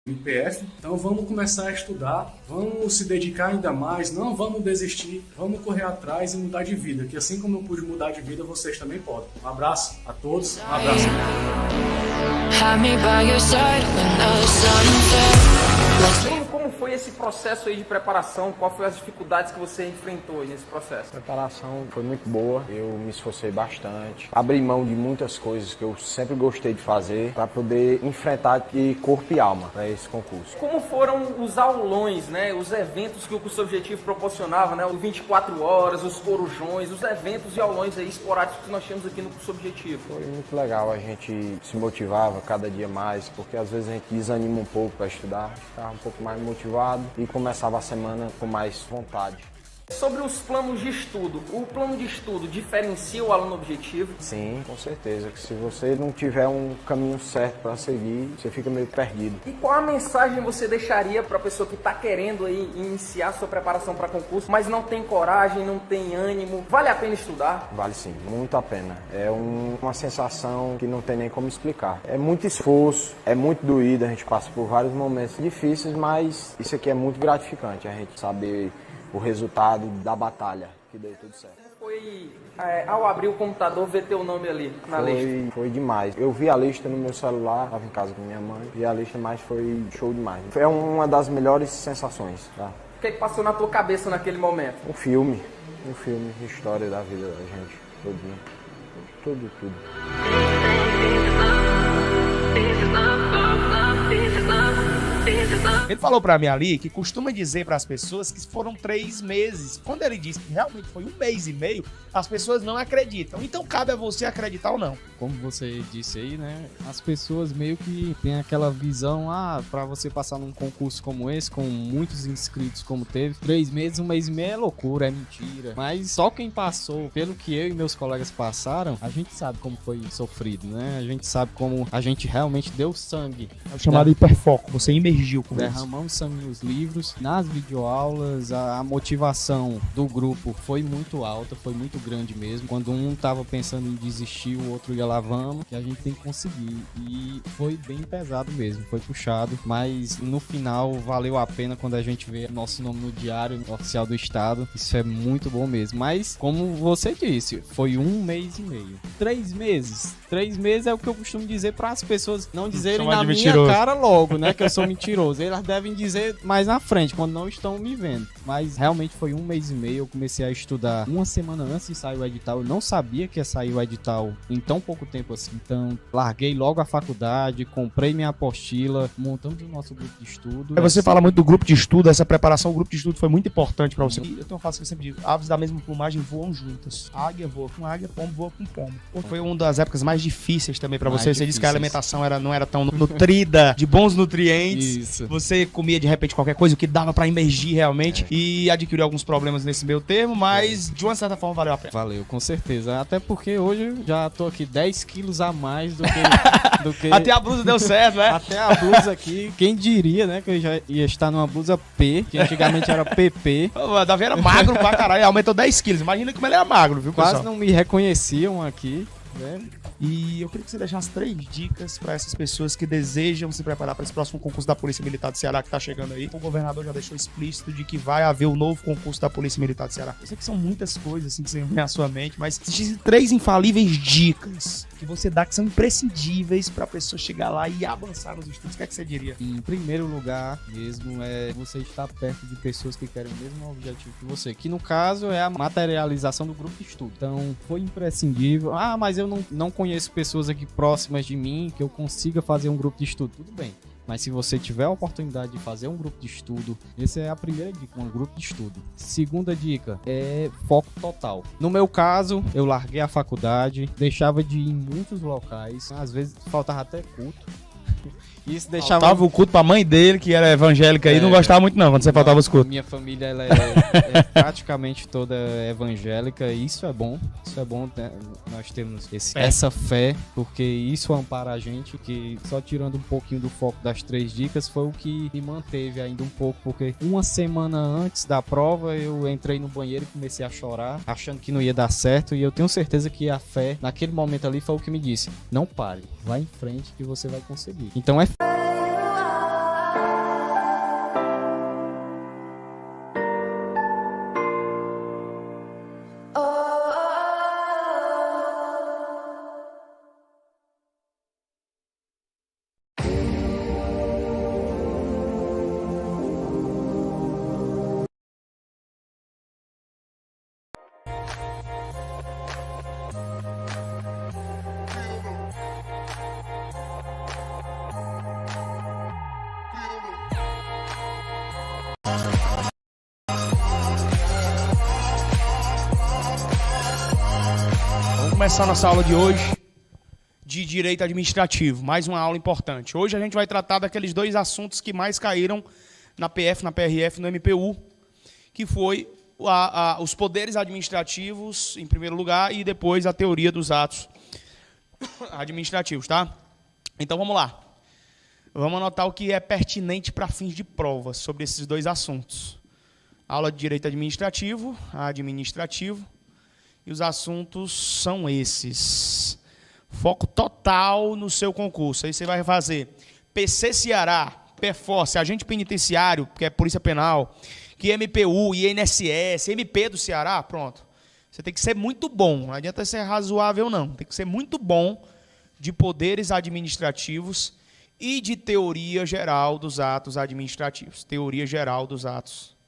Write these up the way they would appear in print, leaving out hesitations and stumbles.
IPF. Então vamos começar a estudar, vamos se dedicar ainda mais, não vamos desistir, vamos correr atrás e mudar de vida, que assim como eu pude mudar de vida, vocês também podem. Um abraço a todos, um abraço. Como foi esse processo aí de preparação? Qual foi as dificuldades que você enfrentou nesse processo? A preparação foi muito boa, eu me esforcei bastante, abri mão de muitas coisas que eu sempre gostei de fazer para poder enfrentar de corpo e alma para esse concurso. Como foram os aulões, né? Os eventos que o curso objetivo proporcionava, né? O 24 horas, os corujões, os eventos e aulões aí esporádicos que nós tínhamos aqui no curso objetivo. Foi muito legal, a gente se motivava cada dia mais, porque às vezes a gente desanima um pouco para estudar, ficava um pouco mais motivado e começava a semana com mais vontade. Sobre os planos de estudo, o plano de estudo diferencia o aluno objetivo? Sim, com certeza, que se você não tiver um caminho certo para seguir, você fica meio perdido. E qual a mensagem você deixaria para a pessoa que está querendo aí iniciar sua preparação para concurso, mas não tem coragem, não tem ânimo? Vale a pena estudar? Vale sim, muito a pena. É uma sensação que não tem nem como explicar. É muito esforço, é muito doído, a gente passa por vários momentos difíceis, mas isso aqui é muito gratificante, a gente saber o resultado da batalha, que deu tudo certo. Foi, ao abrir o computador, ver teu nome ali na lista? Foi demais. Eu vi a lista no meu celular, estava em casa com minha mãe, vi a lista, mas foi show demais. Foi uma das melhores sensações, tá? O que passou na tua cabeça naquele momento? Um filme, história da vida da gente, todinho, tudo. Ele falou pra mim ali que costuma dizer para as pessoas que foram 3 meses. Quando ele disse que realmente foi 1 mês e meio, as pessoas não acreditam. Então cabe a você acreditar ou não. Como você disse aí, né? As pessoas meio que têm aquela visão, pra você passar num concurso como esse, com muitos inscritos como teve, 3 meses, 1 mês e meio é loucura, é mentira. Mas só quem passou, pelo que eu e meus colegas passaram, a gente sabe como foi sofrido, né? A gente sabe como a gente realmente deu sangue. É o chamado hiperfoco, você imergiu com isso. Derramamos sangue nos livros, nas videoaulas, a motivação do grupo foi muito alta, foi muito grande mesmo. Quando um tava pensando em desistir, o outro ia lá, vamos, que a gente tem que conseguir. E foi bem pesado mesmo, foi puxado, mas no final valeu a pena quando a gente vê nosso nome no diário oficial do estado. Isso é muito bom mesmo. Mas, como você disse, foi 1 mês e meio. 3 meses. 3 meses é o que eu costumo dizer para as pessoas não dizerem na minha cara logo, né, que eu sou mentiroso. Elas devem dizer mais na frente, quando não estão me vendo. Mas realmente foi 1 mês e meio. Eu comecei a estudar 1 semana antes de sair o edital. Eu não sabia que ia sair o edital em tão pouco tempo assim. Então, larguei logo a faculdade, comprei minha apostila, montamos o nosso grupo de estudo. Aí você fala muito do grupo de estudo, essa preparação, o grupo de estudo foi muito importante pra você. E eu tenho uma frase que eu sempre digo, aves da mesma plumagem voam juntas. A águia voa com águia, pombo voa com pombo. Foi uma das épocas mais difíceis também pra você. Você disse que a alimentação não era tão nutrida, de bons nutrientes. Isso. Você comia de repente qualquer coisa, o que dava pra imergir realmente. E adquiriu alguns problemas nesse meio termo, mas de uma certa forma valeu a pena. Valeu, com certeza. Até porque hoje eu já tô aqui 10 quilos a mais do que... Até a blusa deu certo, né? Até a blusa aqui. Quem diria, né, que eu já ia estar numa blusa P, que antigamente era PP. O Davi era magro pra caralho, aumentou 10 quilos. Imagina como ele era magro, viu, pessoal? Quase não me reconheciam aqui, né? E eu queria que você deixasse 3 dicas para essas pessoas que desejam se preparar para esse próximo concurso da Polícia Militar do Ceará que está chegando aí. O governador já deixou explícito de que vai haver o novo concurso da Polícia Militar do Ceará. Eu sei que são muitas coisas assim que você vem à sua mente, mas existem 3 infalíveis dicas que você dá que são imprescindíveis para a pessoa chegar lá e avançar nos estudos. O que é que você diria? Em primeiro lugar mesmo é você estar perto de pessoas que querem o mesmo objetivo que você, que no caso é a materialização do grupo de estudo. Então foi imprescindível. Mas eu não conheço pessoas aqui próximas de mim que eu consiga fazer um grupo de estudo. Tudo bem. Mas se você tiver a oportunidade de fazer um grupo de estudo, essa é a primeira dica, um grupo de estudo. Segunda dica é foco total. No meu caso, eu larguei a faculdade, deixava de ir em muitos locais, às vezes faltava até culto. Isso deixava... Faltava o culto pra mãe dele, que era evangélica e não gostava muito não, quando você faltava os cultos. Minha família ela é praticamente toda evangélica e isso é bom, né? Nós temos essa fé, porque isso ampara a gente, que só tirando um pouquinho do foco das 3 dicas foi o que me manteve ainda um pouco, porque 1 semana antes da prova eu entrei no banheiro e comecei a chorar, achando que não ia dar certo, e eu tenho certeza que a fé, naquele momento ali, foi o que me disse, não pare, vai em frente que você vai conseguir. Então é começar nossa aula de hoje de direito administrativo, mais uma aula importante. Hoje a gente vai tratar daqueles dois assuntos que mais caíram na PF, na PRF, no MPU, que foi os poderes administrativos, em primeiro lugar, e depois a teoria dos atos administrativos, tá? Então vamos lá. Vamos anotar o que é pertinente para fins de prova sobre esses dois assuntos. Aula de direito administrativo, e os assuntos são esses. Foco total no seu concurso. Aí você vai fazer PC Ceará, PFOS, agente penitenciário, que é Polícia Penal, que MPU, INSS, MP do Ceará, pronto. Você tem que ser muito bom, não adianta ser razoável não. Tem que ser muito bom de poderes administrativos e de teoria geral dos atos administrativos. Teoria geral dos atos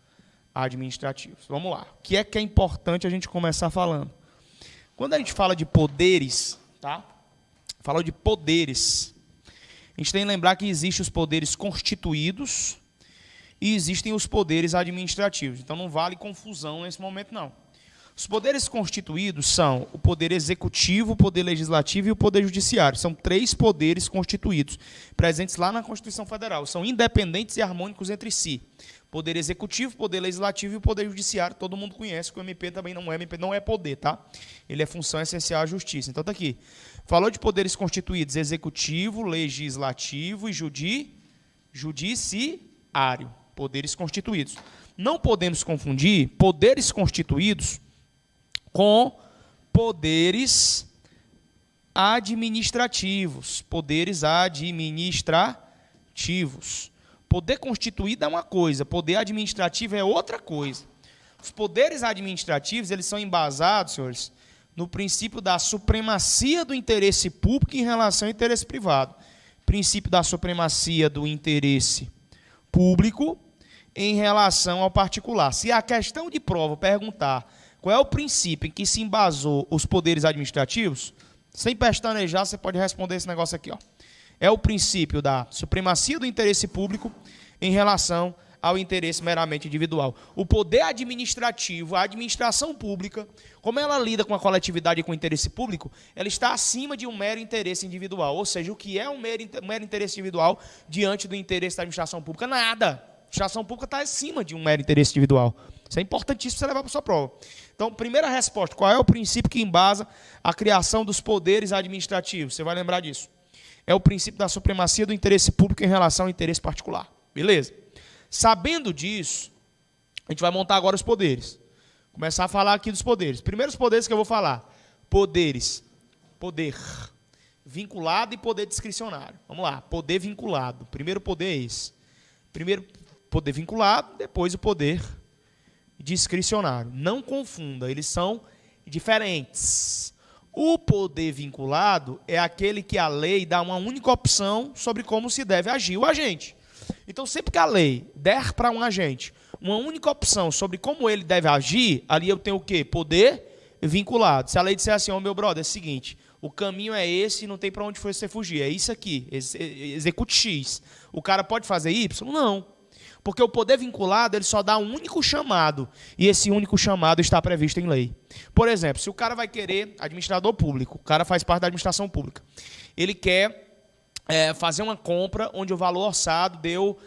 administrativos. Vamos lá. O que é importante a gente começar falando? Quando a gente fala de poderes, tá? Fala de poderes. A gente tem que lembrar que existem os poderes constituídos e existem os poderes administrativos. Então não vale confusão nesse momento, não. Os poderes constituídos são o poder executivo, o poder legislativo e o poder judiciário. São 3 poderes constituídos, presentes lá na Constituição Federal. São independentes e harmônicos entre si. Poder executivo, poder legislativo e o poder judiciário. Todo mundo conhece que o MP também não é. MP não é poder, tá? Ele é função essencial à justiça. Então tá aqui. Falou de poderes constituídos, executivo, legislativo e judiciário. Poderes constituídos. Não podemos confundir poderes constituídos com poderes administrativos. Poderes administrativos. Poder constituído é uma coisa, poder administrativo é outra coisa. Os poderes administrativos, eles são embasados, senhores, no princípio da supremacia do interesse público em relação ao interesse privado. Princípio da supremacia do interesse público em relação ao particular. Se a questão de prova perguntar qual é o princípio em que se embasou os poderes administrativos, sem pestanejar, você pode responder esse negócio aqui, ó. É o princípio da supremacia do interesse público em relação ao interesse meramente individual. O poder administrativo, a administração pública, como ela lida com a coletividade e com o interesse público, ela está acima de um mero interesse individual. Ou seja, o que é um mero interesse individual diante do interesse da administração pública? Nada. A administração pública está acima de um mero interesse individual. Isso é importantíssimo para você levar para a sua prova. Então, primeira resposta, qual é o princípio que embasa a criação dos poderes administrativos? Você vai lembrar disso. É o princípio da supremacia do interesse público em relação ao interesse particular. Beleza? Sabendo disso, a gente vai montar agora os poderes. Começar a falar aqui dos poderes. Primeiros poderes que eu vou falar. Poderes. Poder vinculado e poder discricionário. Vamos lá. Poder vinculado. Primeiro poder é esse. Primeiro poder vinculado, depois o poder discricionário. Não confunda, eles são diferentes. O poder vinculado é aquele que a lei dá uma única opção sobre como se deve agir o agente. Então, sempre que a lei der para um agente uma única opção sobre como ele deve agir, ali eu tenho o quê? Poder vinculado. Se a lei disser assim, ó, meu brother, é o seguinte, o caminho é esse e não tem para onde você fugir, é isso aqui, execute X. O cara pode fazer Y? Não. Porque o poder vinculado, ele só dá um único chamado, e esse único chamado está previsto em lei. Por exemplo, se o cara vai querer, administrador público, o cara faz parte da administração pública, ele quer fazer uma compra onde o valor orçado deu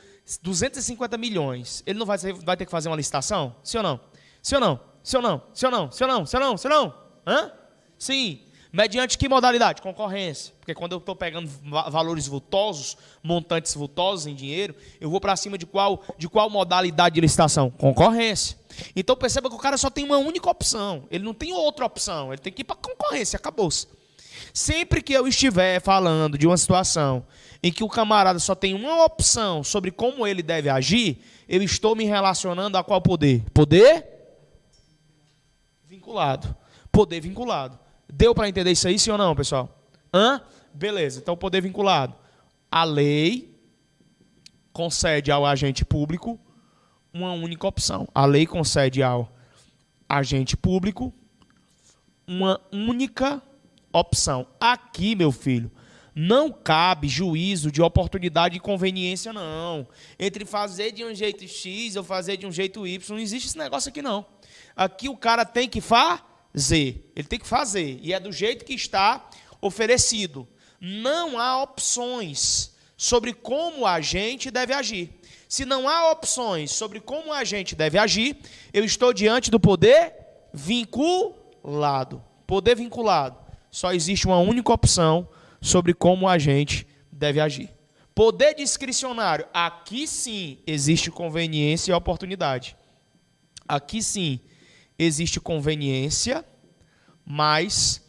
250 milhões. Ele não vai ter que fazer uma licitação? Sim ou não? Sim ou não? Sim ou não? Sim ou não? Sim ou não? Sim ou não? Sim ou não? Hã? Sim. Mediante que modalidade? Concorrência. Porque quando eu estou pegando valores vultosos, montantes vultosos em dinheiro, eu vou para cima de qual modalidade de licitação? Concorrência. Então perceba que o cara só tem uma única opção. Ele não tem outra opção. Ele tem que ir para concorrência. Acabou-se. Sempre que eu estiver falando de uma situação em que o camarada só tem uma opção sobre como ele deve agir, eu estou me relacionando a qual poder? Poder vinculado. Poder vinculado. Deu para entender isso aí, sim ou não, pessoal? Beleza, então poder vinculado. A lei concede ao agente público uma única opção. A lei concede ao agente público uma única opção. Aqui, meu filho, não cabe juízo de oportunidade e conveniência, não. Entre fazer de um jeito X ou fazer de um jeito Y, não existe esse negócio aqui, não. Aqui o cara tem que fazer. Ele tem que fazer. E é do jeito que está oferecido. Não há opções sobre como a gente deve agir. Se não há opções sobre como a gente deve agir, eu estou diante do poder vinculado. Poder vinculado. Só existe uma única opção sobre como a gente deve agir. Poder discricionário. Aqui sim existe conveniência e oportunidade. Aqui sim existe conveniência, mais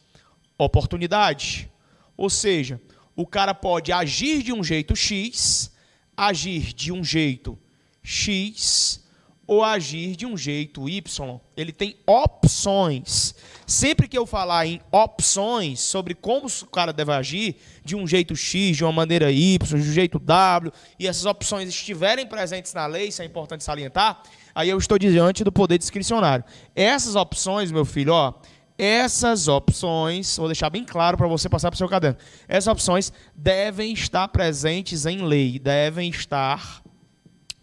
oportunidade. Ou seja, o cara pode agir de um jeito X, agir de um jeito X ou agir de um jeito Y. Ele tem opções. Sempre que eu falar em opções sobre como o cara deve agir, de um jeito X, de uma maneira Y, de um jeito W, e essas opções estiverem presentes na lei, isso é importante salientar, aí eu estou diante do poder discricionário. Essas opções, meu filho, essas opções, vou deixar bem claro para você passar para o seu caderno, essas opções devem estar presentes em lei,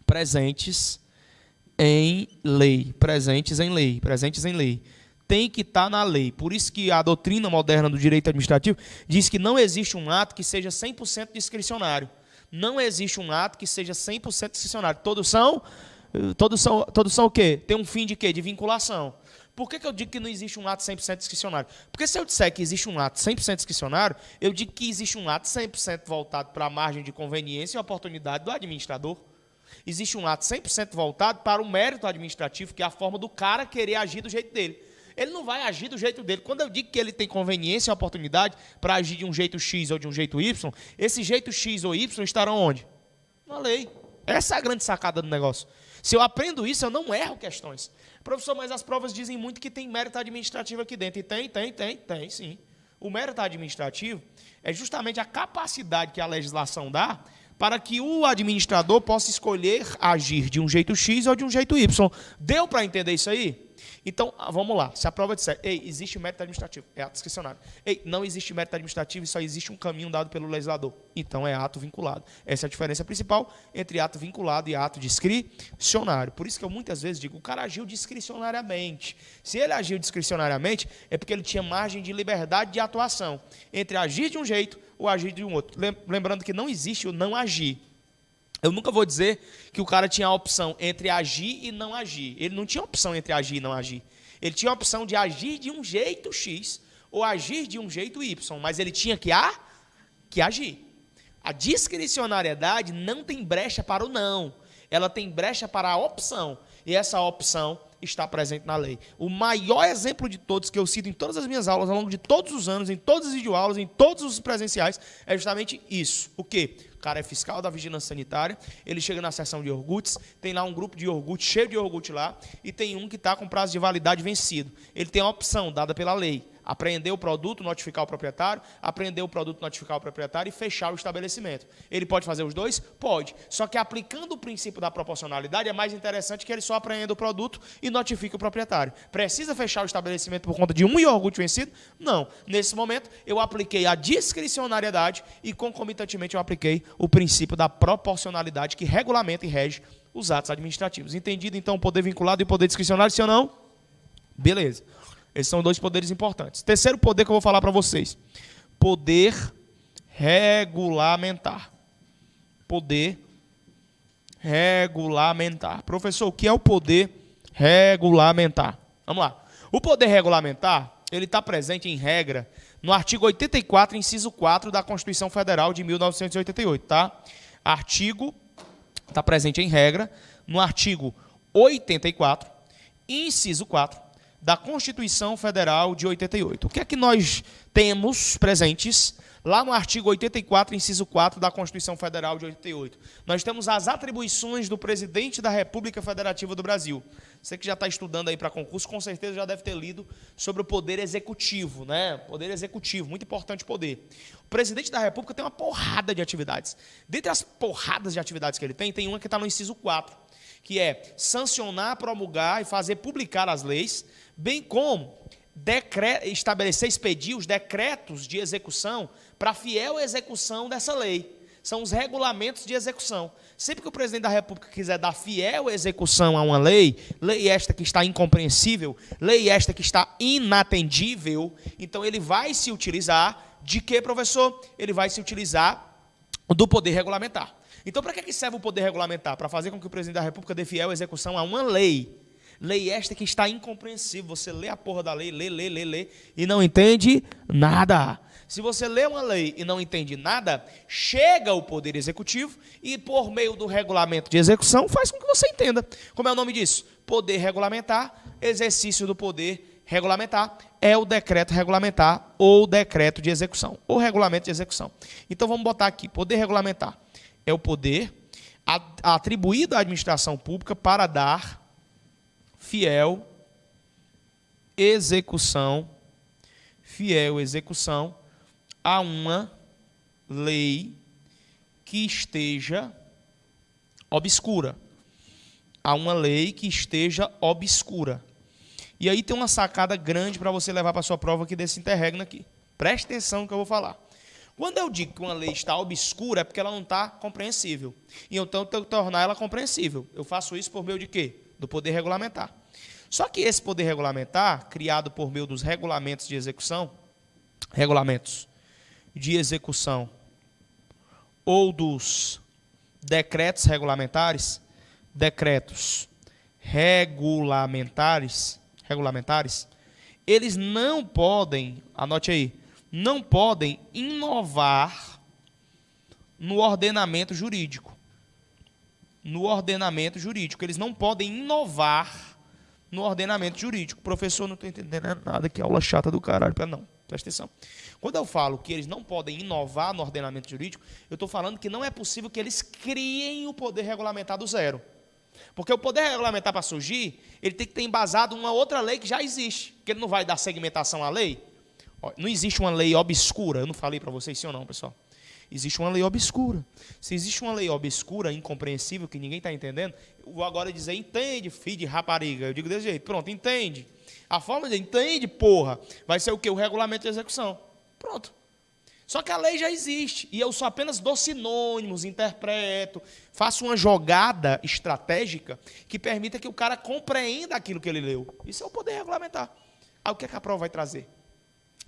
presentes em lei. Tem que estar na lei. Por isso que a doutrina moderna do direito administrativo diz que não existe um ato que seja 100% discricionário. Não existe um ato que seja 100% discricionário. Todos são o quê? Tem um fim de quê? De vinculação. Por que eu digo que não existe um ato 100% discricionário? Porque se eu disser que existe um ato 100% discricionário, eu digo que existe um ato 100% voltado para a margem de conveniência e oportunidade do administrador. Existe um ato 100% voltado para o mérito administrativo, que é a forma do cara querer agir do jeito dele. Ele não vai agir do jeito dele. Quando eu digo que ele tem conveniência e oportunidade para agir de um jeito X ou de um jeito Y, esse jeito X ou Y estarão onde? Na lei. Essa é a grande sacada do negócio. Se eu aprendo isso, eu não erro questões. Professor, mas as provas dizem muito que tem mérito administrativo aqui dentro. E tem, sim. O mérito administrativo é justamente a capacidade que a legislação dá para que o administrador possa escolher agir de um jeito X ou de um jeito Y. Deu para entender isso aí? Então, vamos lá. Se a prova disser, existe mérito administrativo, é ato discricionário. Não existe mérito administrativo e só existe um caminho dado pelo legislador. Então, é ato vinculado. Essa é a diferença principal entre ato vinculado e ato discricionário. Por isso que eu muitas vezes digo, o cara agiu discricionariamente. Se ele agiu discricionariamente, é porque ele tinha margem de liberdade de atuação entre agir de um jeito ou agir de um outro. Lembrando que não existe o não agir. Eu nunca vou dizer que o cara tinha a opção entre agir e não agir. Ele não tinha opção entre agir e não agir. Ele tinha a opção de agir de um jeito X ou agir de um jeito Y, mas ele tinha que agir. A discricionariedade não tem brecha para o não. Ela tem brecha para a opção. E essa opção está presente na lei. O maior exemplo de todos que eu cito em todas as minhas aulas, ao longo de todos os anos, em todas as videoaulas, em todos os presenciais, é justamente isso. O quê? O cara é fiscal da vigilância sanitária, ele chega na seção de iogurtes, tem lá um grupo de iogurte, cheio de iogurte lá, e tem um que está com prazo de validade vencido. Ele tem a opção dada pela lei. Apreender o produto, notificar o proprietário, apreender o produto, notificar o proprietário e fechar o estabelecimento. Ele pode fazer os dois? Pode. Só que aplicando o princípio da proporcionalidade, é mais interessante que ele só apreenda o produto e notifique o proprietário. Precisa fechar o estabelecimento por conta de um iogurte vencido? Não. Nesse momento, eu apliquei a discricionariedade e, concomitantemente, eu apliquei o princípio da proporcionalidade que regulamenta e rege os atos administrativos. Entendido, então, o poder vinculado e o poder discricionário, sim ou não? Beleza. Esses são dois poderes importantes. Terceiro poder que eu vou falar para vocês. Poder regulamentar. Poder regulamentar. Professor, o que é o poder regulamentar? Vamos lá. O poder regulamentar, ele está presente em regra no artigo 84, inciso 4 da Constituição Federal de 1988, tá? Artigo, está presente em regra no artigo 84, inciso 4, da Constituição Federal de 88. O que é que nós temos presentes lá no artigo 84, inciso 4 da Constituição Federal de 88? Nós temos as atribuições do Presidente da República Federativa do Brasil. Você que já está estudando aí para concurso, com certeza já deve ter lido sobre o Poder Executivo, né? Poder Executivo, muito importante poder. O Presidente da República tem uma porrada de atividades. Dentre as porradas de atividades que ele tem uma que está no inciso 4, que é sancionar, promulgar e fazer publicar as leis, bem como estabelecer, expedir os decretos de execução para fiel execução dessa lei. São os regulamentos de execução. Sempre que o presidente da República quiser dar fiel execução a uma lei, lei esta que está incompreensível, lei esta que está inatendível, então ele vai se utilizar de quê, professor? Ele vai se utilizar do poder regulamentar. Então, para que serve o poder regulamentar? Para fazer com que o presidente da República dê fiel execução a uma lei. Lei esta que está incompreensível. Você lê a porra da lei, lê, e não entende nada. Se você lê uma lei e não entende nada, chega o poder executivo e, por meio do regulamento de execução, faz com que você entenda. Como é o nome disso? Poder regulamentar, exercício do poder regulamentar, é o decreto regulamentar ou decreto de execução, ou regulamento de execução. Então, vamos botar aqui, poder regulamentar é o poder atribuído à administração pública para dar fiel execução a uma lei que esteja obscura. A uma lei que esteja obscura. E aí tem uma sacada grande para você levar para a sua prova aqui desse interregno aqui. Preste atenção no que eu vou falar. Quando eu digo que uma lei está obscura, é porque ela não está compreensível. E então eu tenho que tornar ela compreensível. Eu faço isso por meio de quê? Do poder regulamentar. Só que esse poder regulamentar, criado por meio dos regulamentos de execução ou dos decretos regulamentares, eles não podem, anote aí, não podem inovar no ordenamento jurídico. Eles não podem inovar no ordenamento jurídico. Professor, não estou entendendo nada, que aula chata do caralho. Não, presta atenção. Quando eu falo que eles não podem inovar no ordenamento jurídico, eu estou falando que não é possível que eles criem o poder regulamentar do zero. Porque o poder regulamentar, para surgir, ele tem que ter embasado uma outra lei que já existe. Porque ele não vai dar segmentação à lei. Não existe uma lei obscura. Eu não falei para vocês sim ou não, pessoal. Existe uma lei obscura. Se existe uma lei obscura, incompreensível, que ninguém está entendendo, eu vou agora dizer, entende, filho de rapariga. Eu digo desse jeito, pronto, entende. A forma de entende, porra, vai ser o quê? O regulamento de execução. Pronto. Só que a lei já existe. E eu só apenas dou sinônimos, interpreto, faço uma jogada estratégica que permita que o cara compreenda aquilo que ele leu. Isso é o poder regulamentar. Aí o que é que a prova vai trazer?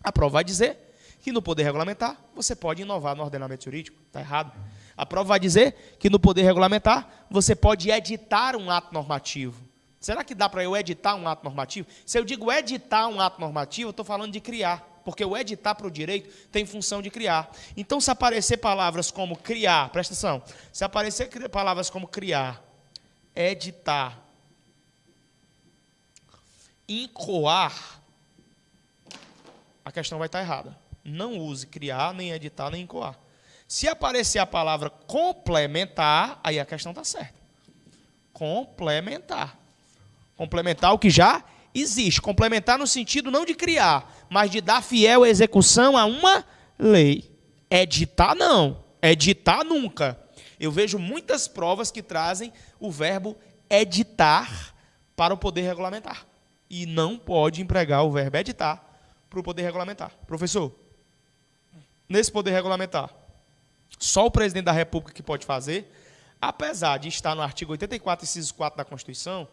A prova vai dizer que no poder regulamentar você pode inovar no ordenamento jurídico. Está errado. A prova vai dizer que no poder regulamentar você pode editar um ato normativo. Será que dá para eu editar um ato normativo? Se eu digo editar um ato normativo, eu estou falando de criar. Porque o editar para o direito tem função de criar. Então, se aparecer palavras como criar, presta atenção, se aparecer palavras como criar, editar, incoar, a questão vai estar errada. Não use criar, nem editar, nem incoar. Se aparecer a palavra complementar, aí a questão está certa. Complementar. Complementar o que já existe. Complementar no sentido não de criar, mas de dar fiel execução a uma lei. Editar, não. Editar, nunca. Eu vejo muitas provas que trazem o verbo editar para o poder regulamentar. E não pode empregar o verbo editar para o poder regulamentar. Professor, nesse poder regulamentar, só o presidente da República que pode fazer, apesar de estar no artigo 84, inciso 4 da Constituição,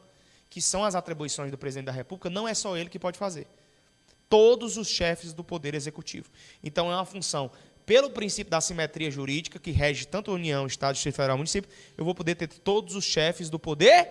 que são as atribuições do presidente da República, não é só ele que pode fazer. Todos os chefes do Poder Executivo. Então, é uma função, pelo princípio da simetria jurídica, que rege tanto a União, Estado, Distrito Federal e Município, eu vou poder ter todos os chefes do Poder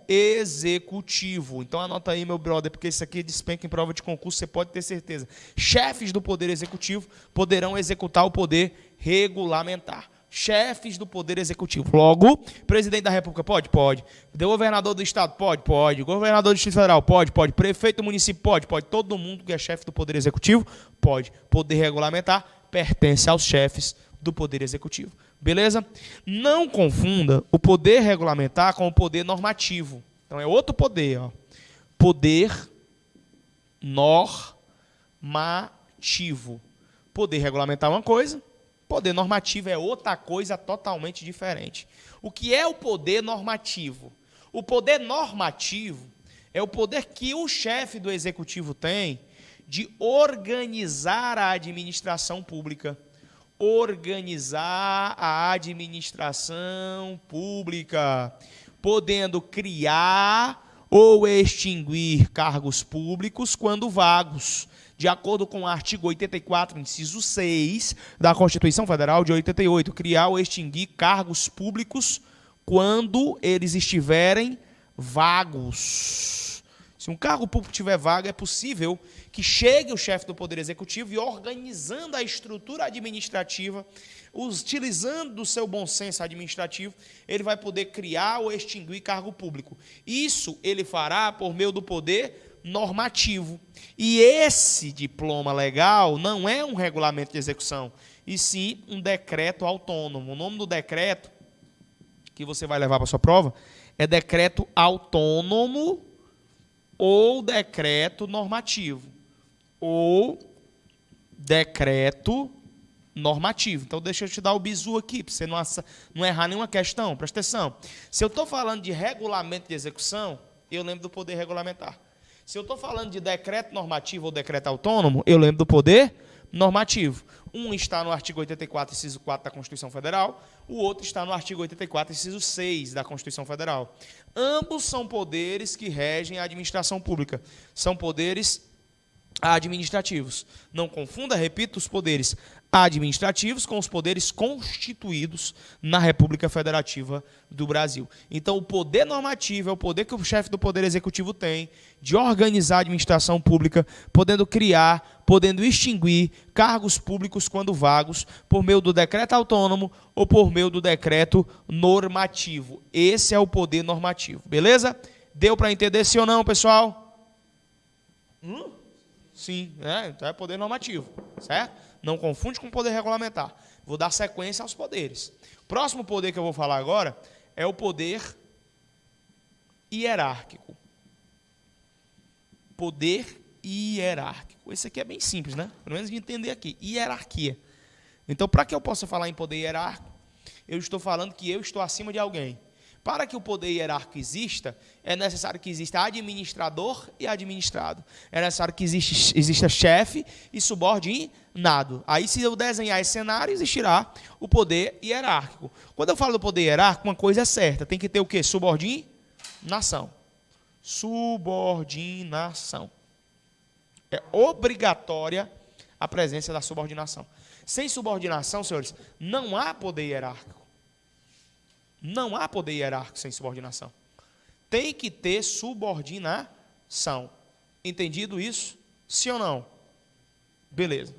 Executivo. Então, anota aí, meu brother, porque isso aqui despenca em prova de concurso, você pode ter certeza. Chefes do Poder Executivo poderão executar o poder regulamentar. Chefes do Poder Executivo. Logo, presidente da República pode? Pode. Governador do Estado? Pode? Pode. Governador do Distrito Federal? Pode? Pode. Prefeito do município? Pode? Pode. Todo mundo que é chefe do Poder Executivo? Pode. Poder regulamentar pertence aos chefes do Poder Executivo. Beleza? Não confunda o poder regulamentar com o poder normativo. Então, é outro poder. Ó. Poder normativo. Poder regulamentar é uma coisa, poder normativo é outra coisa totalmente diferente. O que é o poder normativo? O poder normativo é o poder que o chefe do executivo tem de organizar a administração pública, organizar a administração pública, podendo criar ou extinguir cargos públicos quando vagos, de acordo com o artigo 84, inciso 6 da Constituição Federal de 88, criar ou extinguir cargos públicos quando eles estiverem vagos. Se um cargo público estiver vago, é possível que chegue o chefe do Poder Executivo e, organizando a estrutura administrativa, utilizando do seu bom senso administrativo, ele vai poder criar ou extinguir cargo público. Isso ele fará por meio do poder normativo. E esse diploma legal não é um regulamento de execução, e sim um decreto autônomo. O nome do decreto que você vai levar para a sua prova é decreto autônomo ou decreto normativo. Ou decreto normativo. Então, deixa eu te dar o bizu aqui, para você não errar nenhuma questão. Presta atenção. Se eu estou falando de regulamento de execução, eu lembro do poder regulamentar. Se eu estou falando de decreto normativo ou decreto autônomo, eu lembro do poder normativo. Um está no artigo 84, inciso 4 da Constituição Federal, o outro está no artigo 84, inciso 6 da Constituição Federal. Ambos são poderes que regem a administração pública. São poderes administrativos. Não confunda, repito, os poderes administrativos com os poderes constituídos na República Federativa do Brasil. Então, o poder normativo é o poder que o chefe do Poder Executivo tem de organizar a administração pública, podendo criar, podendo extinguir cargos públicos quando vagos, por meio do decreto autônomo ou por meio do decreto normativo. Esse é o poder normativo, beleza? Deu para entender sim ou não, pessoal? Sim, né? Então é poder normativo, certo? Não confunde com poder regulamentar. Vou dar sequência aos poderes. O próximo poder que eu vou falar agora é o poder hierárquico. Poder hierárquico. Esse aqui é bem simples, né? Pelo menos de entender aqui. Hierarquia. Então, para que eu possa falar em poder hierárquico, eu estou falando que eu estou acima de alguém. Para que o poder hierárquico exista, é necessário que exista administrador e administrado. É necessário que exista chefe e subordinado. Aí, se eu desenhar esse cenário, existirá o poder hierárquico. Quando eu falo do poder hierárquico, uma coisa é certa. Tem que ter o quê? Subordinação. Subordinação. É obrigatória a presença da subordinação. Sem subordinação, senhores, não há poder hierárquico. Não há poder hierárquico sem subordinação. Tem que ter subordinação. Entendido isso? Sim ou não? Beleza.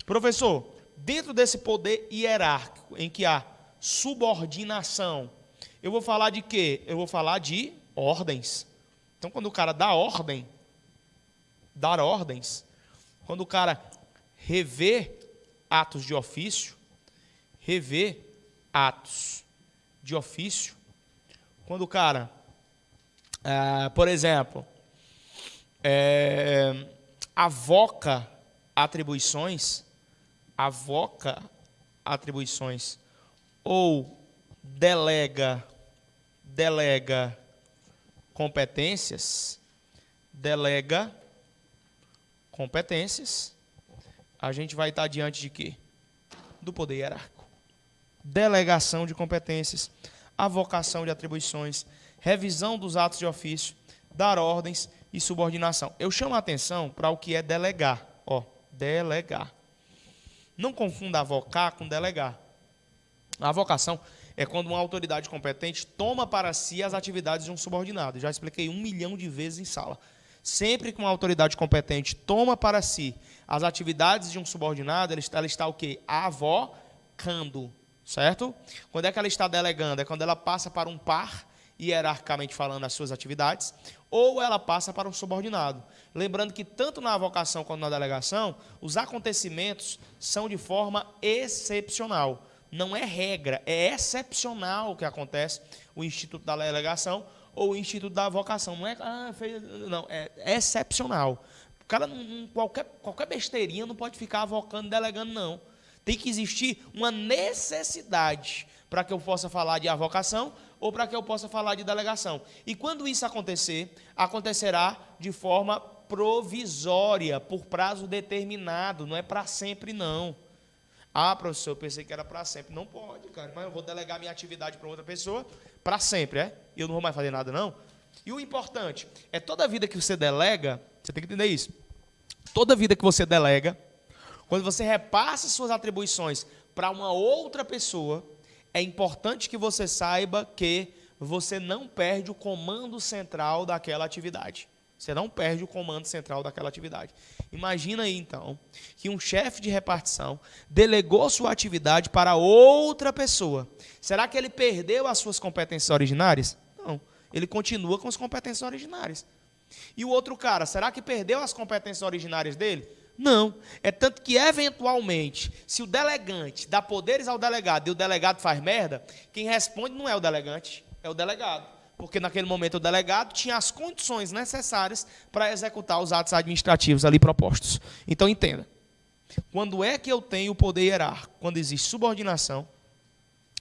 Professor, dentro desse poder hierárquico, em que há subordinação, eu vou falar de quê? Eu vou falar de ordens. Então, quando o cara dá ordem, dar ordens, quando o cara revê atos de ofício, revê atos de ofício, quando o cara, por exemplo, avoca atribuições, ou delega competências, a gente vai estar diante de quê? Do poder hierárquico. Delegação de competências, avocação de atribuições, revisão dos atos de ofício, dar ordens e subordinação. Eu chamo a atenção para o que é delegar. Delegar. Não confunda avocar com delegar. A avocação é quando uma autoridade competente toma para si as atividades de um subordinado. Já expliquei 1 milhão de vezes em sala. Sempre que uma autoridade competente toma para si as atividades de um subordinado, ela está o quê? Avocando. Certo? Quando é que ela está delegando? É quando ela passa para um par, hierarquicamente falando, as suas atividades, ou ela passa para um subordinado. Lembrando que tanto na avocação quanto na delegação, os acontecimentos são de forma excepcional. Não é regra, é excepcional o que acontece o instituto da delegação ou o instituto da avocação. Não é, é excepcional. O cara, qualquer besteirinha não pode ficar avocando e delegando, não. Tem que existir uma necessidade para que eu possa falar de avocação ou para que eu possa falar de delegação. E quando isso acontecer, acontecerá de forma provisória, por prazo determinado, não é para sempre, não. Ah, professor, eu pensei que era para sempre. Não pode, cara. Mas eu vou delegar minha atividade para outra pessoa para sempre, é? E eu não vou mais fazer nada, não? E o importante é toda vida que você delega, você tem que entender isso. Toda vida que você delega, quando você repassa suas atribuições para uma outra pessoa, é importante que você saiba que você não perde o comando central daquela atividade. Você não perde o comando central daquela atividade. Imagina aí, então, que um chefe de repartição delegou sua atividade para outra pessoa. Será que ele perdeu as suas competências originárias? Não. Ele continua com as competências originárias. E o outro cara, será que perdeu as competências originárias dele? Não. É tanto que, eventualmente, se o delegante dá poderes ao delegado e o delegado faz merda, quem responde não é o delegante, é o delegado. Porque naquele momento o delegado tinha as condições necessárias para executar os atos administrativos ali propostos. Então, entenda. Quando é que eu tenho o poder hierárquico? Quando existe subordinação,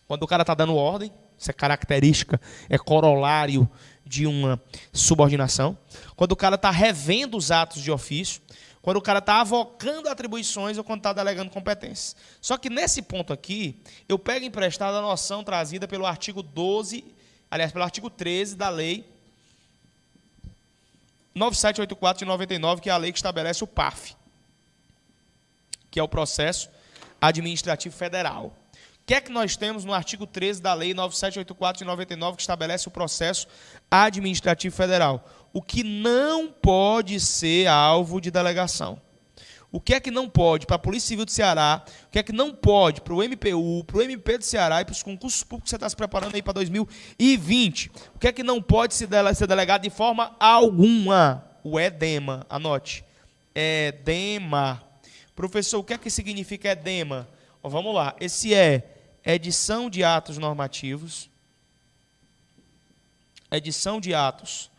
quando o cara está dando ordem, isso é característica, é corolário de uma subordinação. Quando o cara está revendo os atos de ofício, quando o cara está avocando atribuições ou quando está delegando competências. Só que nesse ponto aqui, eu pego emprestada a noção trazida pelo artigo 12, aliás, pelo artigo 13 da lei 9784 de 99, que é a lei que estabelece o PAF, que é o processo administrativo federal. O que é que nós temos no artigo 13 da lei 9784 de 99, que estabelece o processo administrativo federal? O que não pode ser alvo de delegação. O que é que não pode para a Polícia Civil do Ceará, o que é que não pode para o MPU, para o MP do Ceará e para os concursos públicos que você está se preparando aí para 2020. O que é que não pode ser delegado de forma alguma? O edema, anote. Edema. Professor, o que é que significa edema? Vamos lá, esse é edição de atos normativos, edição de atos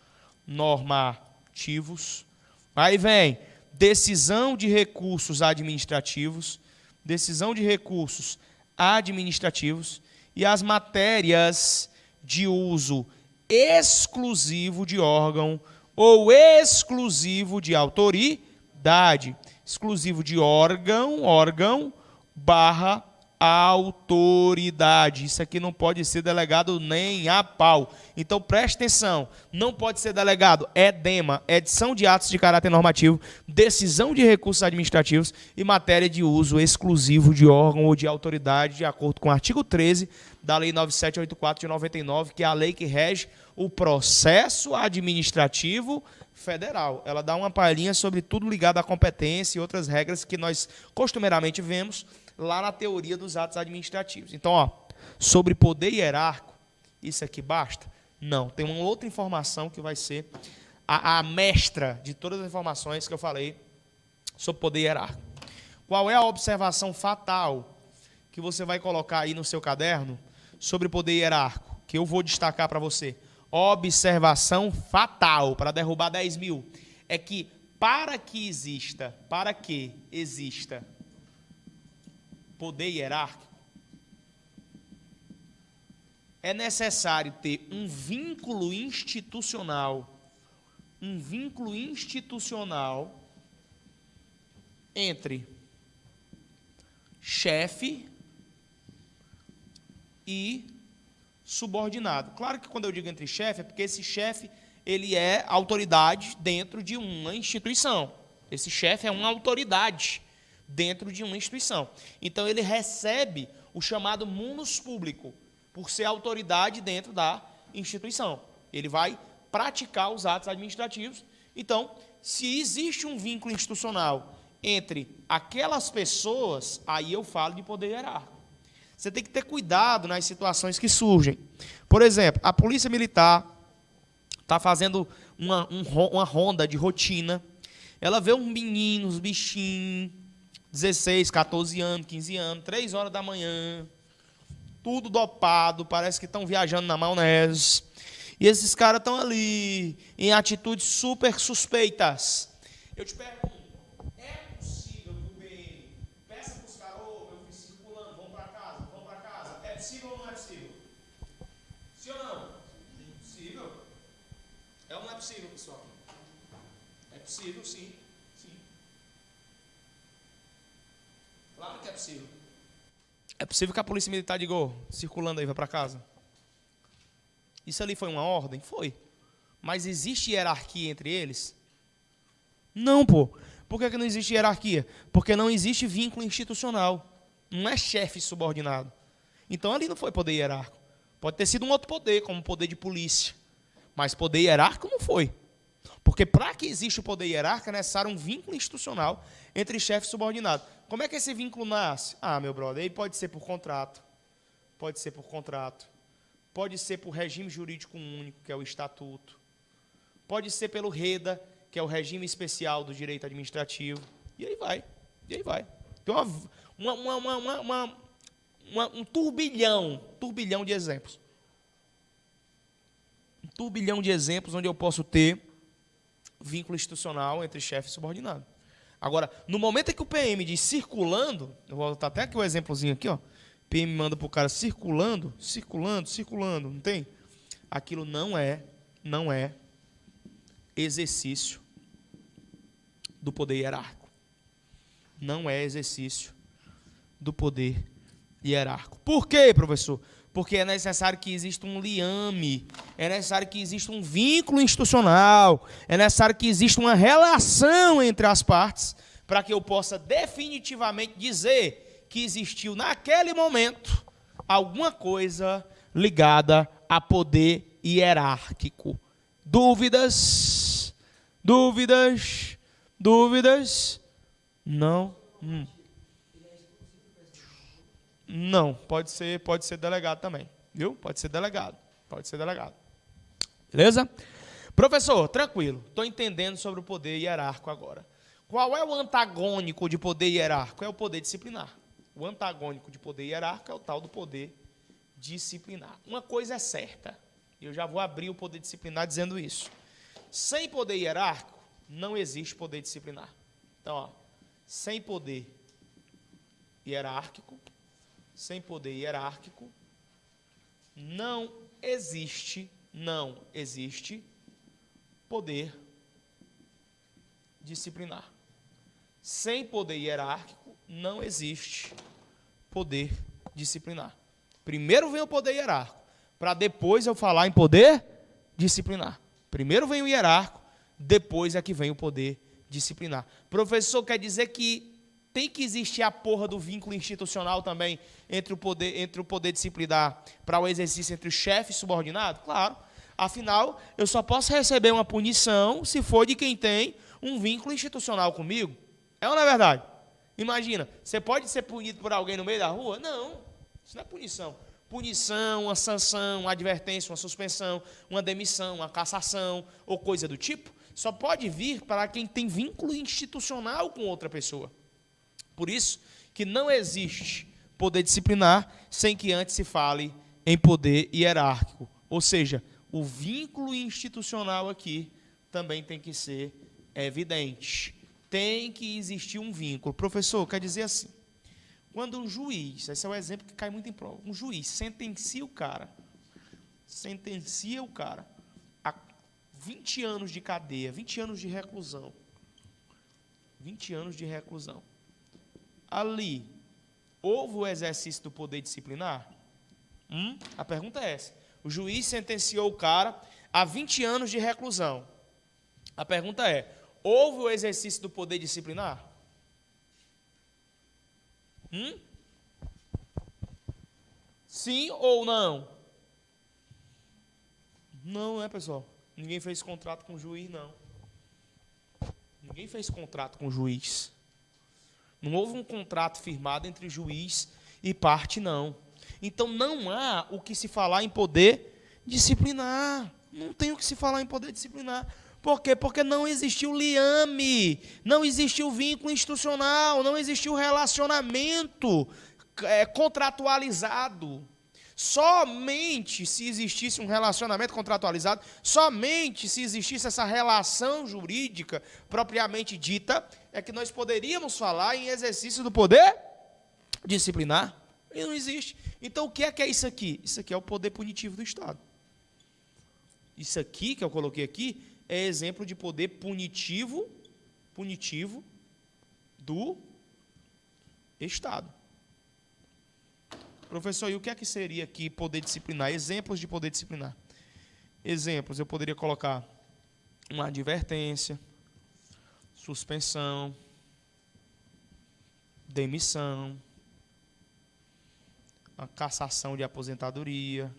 normativos, aí vem decisão de recursos administrativos, decisão de recursos administrativos e as matérias de uso exclusivo de órgão ou exclusivo de autoridade, exclusivo de órgão barra autoridade. Isso aqui não pode ser delegado nem a pau. Então preste atenção, não pode ser delegado edema, edição de atos de caráter normativo, decisão de recursos administrativos e matéria de uso exclusivo de órgão ou de autoridade, de acordo com o artigo 13 da lei 9784 de 99, que é a lei que rege o processo administrativo federal. Ela dá uma palhinha sobre tudo ligado à competência e outras regras que nós costumeiramente vemos lá na teoria dos atos administrativos. Então, ó, sobre poder hierárquico, isso aqui basta? Não, tem uma outra informação que vai ser a mestra de todas as informações que eu falei sobre poder hierárquico. Qual é a observação fatal que você vai colocar aí no seu caderno sobre poder hierárquico, que eu vou destacar para você? Observação fatal, para derrubar 10 mil, é que para que exista poder hierárquico, é necessário ter um vínculo institucional entre chefe e subordinado. Claro que quando eu digo entre chefe, é porque esse chefe ele é autoridade dentro de uma instituição. Esse chefe é uma autoridade dentro de uma instituição. Então, ele recebe o chamado munus público, por ser autoridade dentro da instituição. Ele vai praticar os atos administrativos. Então, se existe um vínculo institucional entre aquelas pessoas, aí eu falo de poder hierárquico. Você tem que ter cuidado nas situações que surgem. Por exemplo, a Polícia Militar está fazendo uma ronda de rotina. Ela vê uns meninos, uns bichinhos, 16, 14 anos, 15 anos, 3 horas da manhã, tudo dopado, parece que estão viajando na maionese. E esses caras estão ali, em atitudes super suspeitas. Eu te pergunto, é possível que o PM peça para os caras, ô, meu filho circulando, vamos para casa? É possível ou não é possível? Sim ou não? É possível. É ou não é possível, pessoal? É possível, sim. Claro que é possível. É possível que a polícia militar diga, "Ô, circulando aí, vai para casa"? Isso ali foi uma ordem? Foi. Mas existe hierarquia entre eles? Não, pô. Por que não existe hierarquia? Porque não existe vínculo institucional. Não é chefe subordinado. Então ali não foi poder hierárquico. Pode ter sido um outro poder, como o poder de polícia. Mas poder hierárquico não foi. Porque para que exista o poder hierárquico é necessário um vínculo institucional entre chefe e subordinado. Como é que esse vínculo nasce? Ah, meu brother, aí pode ser por contrato. Pode ser por contrato. Pode ser por regime jurídico único, que é o estatuto. Pode ser pelo REDA, que é o regime especial do direito administrativo. E aí vai. E aí vai. Tem um turbilhão de exemplos. Um turbilhão de exemplos onde eu posso ter vínculo institucional entre chefe e subordinado. Agora, no momento em que o PM diz circulando, eu vou botar até aqui o exemplozinho aqui, ó. PM manda para o cara circulando, não tem? Aquilo não é exercício do poder hierárquico. Não é exercício do poder hierárquico. Por quê, professor? Porque é necessário que exista um liame, é necessário que exista um vínculo institucional, é necessário que exista uma relação entre as partes, para que eu possa definitivamente dizer que existiu naquele momento alguma coisa ligada a poder hierárquico. Dúvidas? Dúvidas? Dúvidas? Não. Não, pode ser delegado também, viu? Pode ser delegado. Beleza? Professor, tranquilo. Estou entendendo sobre o poder hierárquico agora. Qual é o antagônico de poder hierárquico? É o poder disciplinar. O antagônico de poder hierárquico é o tal do poder disciplinar. Uma coisa é certa, eu já vou abrir o poder disciplinar dizendo isso. Sem poder hierárquico, não existe poder disciplinar. Então, ó, sem poder hierárquico, não existe poder disciplinar. Sem poder hierárquico, não existe poder disciplinar. Primeiro vem o poder hierárquico, para depois eu falar em poder disciplinar. Primeiro vem o hierárquico, depois é que vem o poder disciplinar. Professor, quer dizer que tem que existir a porra do vínculo institucional também entre o poder disciplinar para o exercício entre o chefe e o subordinado? Claro. Afinal, eu só posso receber uma punição se for de quem tem um vínculo institucional comigo. É ou não é verdade? Imagina, você pode ser punido por alguém no meio da rua? Não, isso não é punição. Punição, uma sanção, uma advertência, uma suspensão, uma demissão, uma cassação ou coisa do tipo, só pode vir para quem tem vínculo institucional com outra pessoa. Por isso que não existe poder disciplinar sem que antes se fale em poder hierárquico. Ou seja, o vínculo institucional aqui também tem que ser evidente. Tem que existir um vínculo. Professor, quer dizer assim, quando um juiz, esse é o exemplo que cai muito em prova, um juiz sentencia o cara a 20 anos de cadeia, 20 anos de reclusão. 20 anos de reclusão. Ali, houve o exercício do poder disciplinar? A pergunta é essa. O juiz sentenciou o cara a 20 anos de reclusão. A pergunta é, houve o exercício do poder disciplinar? Sim ou não? Não, né, pessoal? Ninguém fez contrato com o juiz, não. Ninguém fez contrato com o juiz. Não houve um contrato firmado entre juiz e parte, não. Então, não há o que se falar em poder disciplinar. Não tem o que se falar em poder disciplinar. Por quê? Porque não existiu liame, não existiu vínculo institucional, não existiu relacionamento contratualizado. Somente se existisse um relacionamento contratualizado, somente se existisse essa relação jurídica propriamente dita, é que nós poderíamos falar em exercício do poder disciplinar. E não existe. Então, o que é isso aqui? Isso aqui é o poder punitivo do Estado. Isso aqui, que eu coloquei aqui, é exemplo de poder punitivo do Estado. Professor, e o que é que seria aqui poder disciplinar? Exemplos de poder disciplinar. Exemplos, eu poderia colocar uma advertência, suspensão, demissão, a cassação de aposentadoria,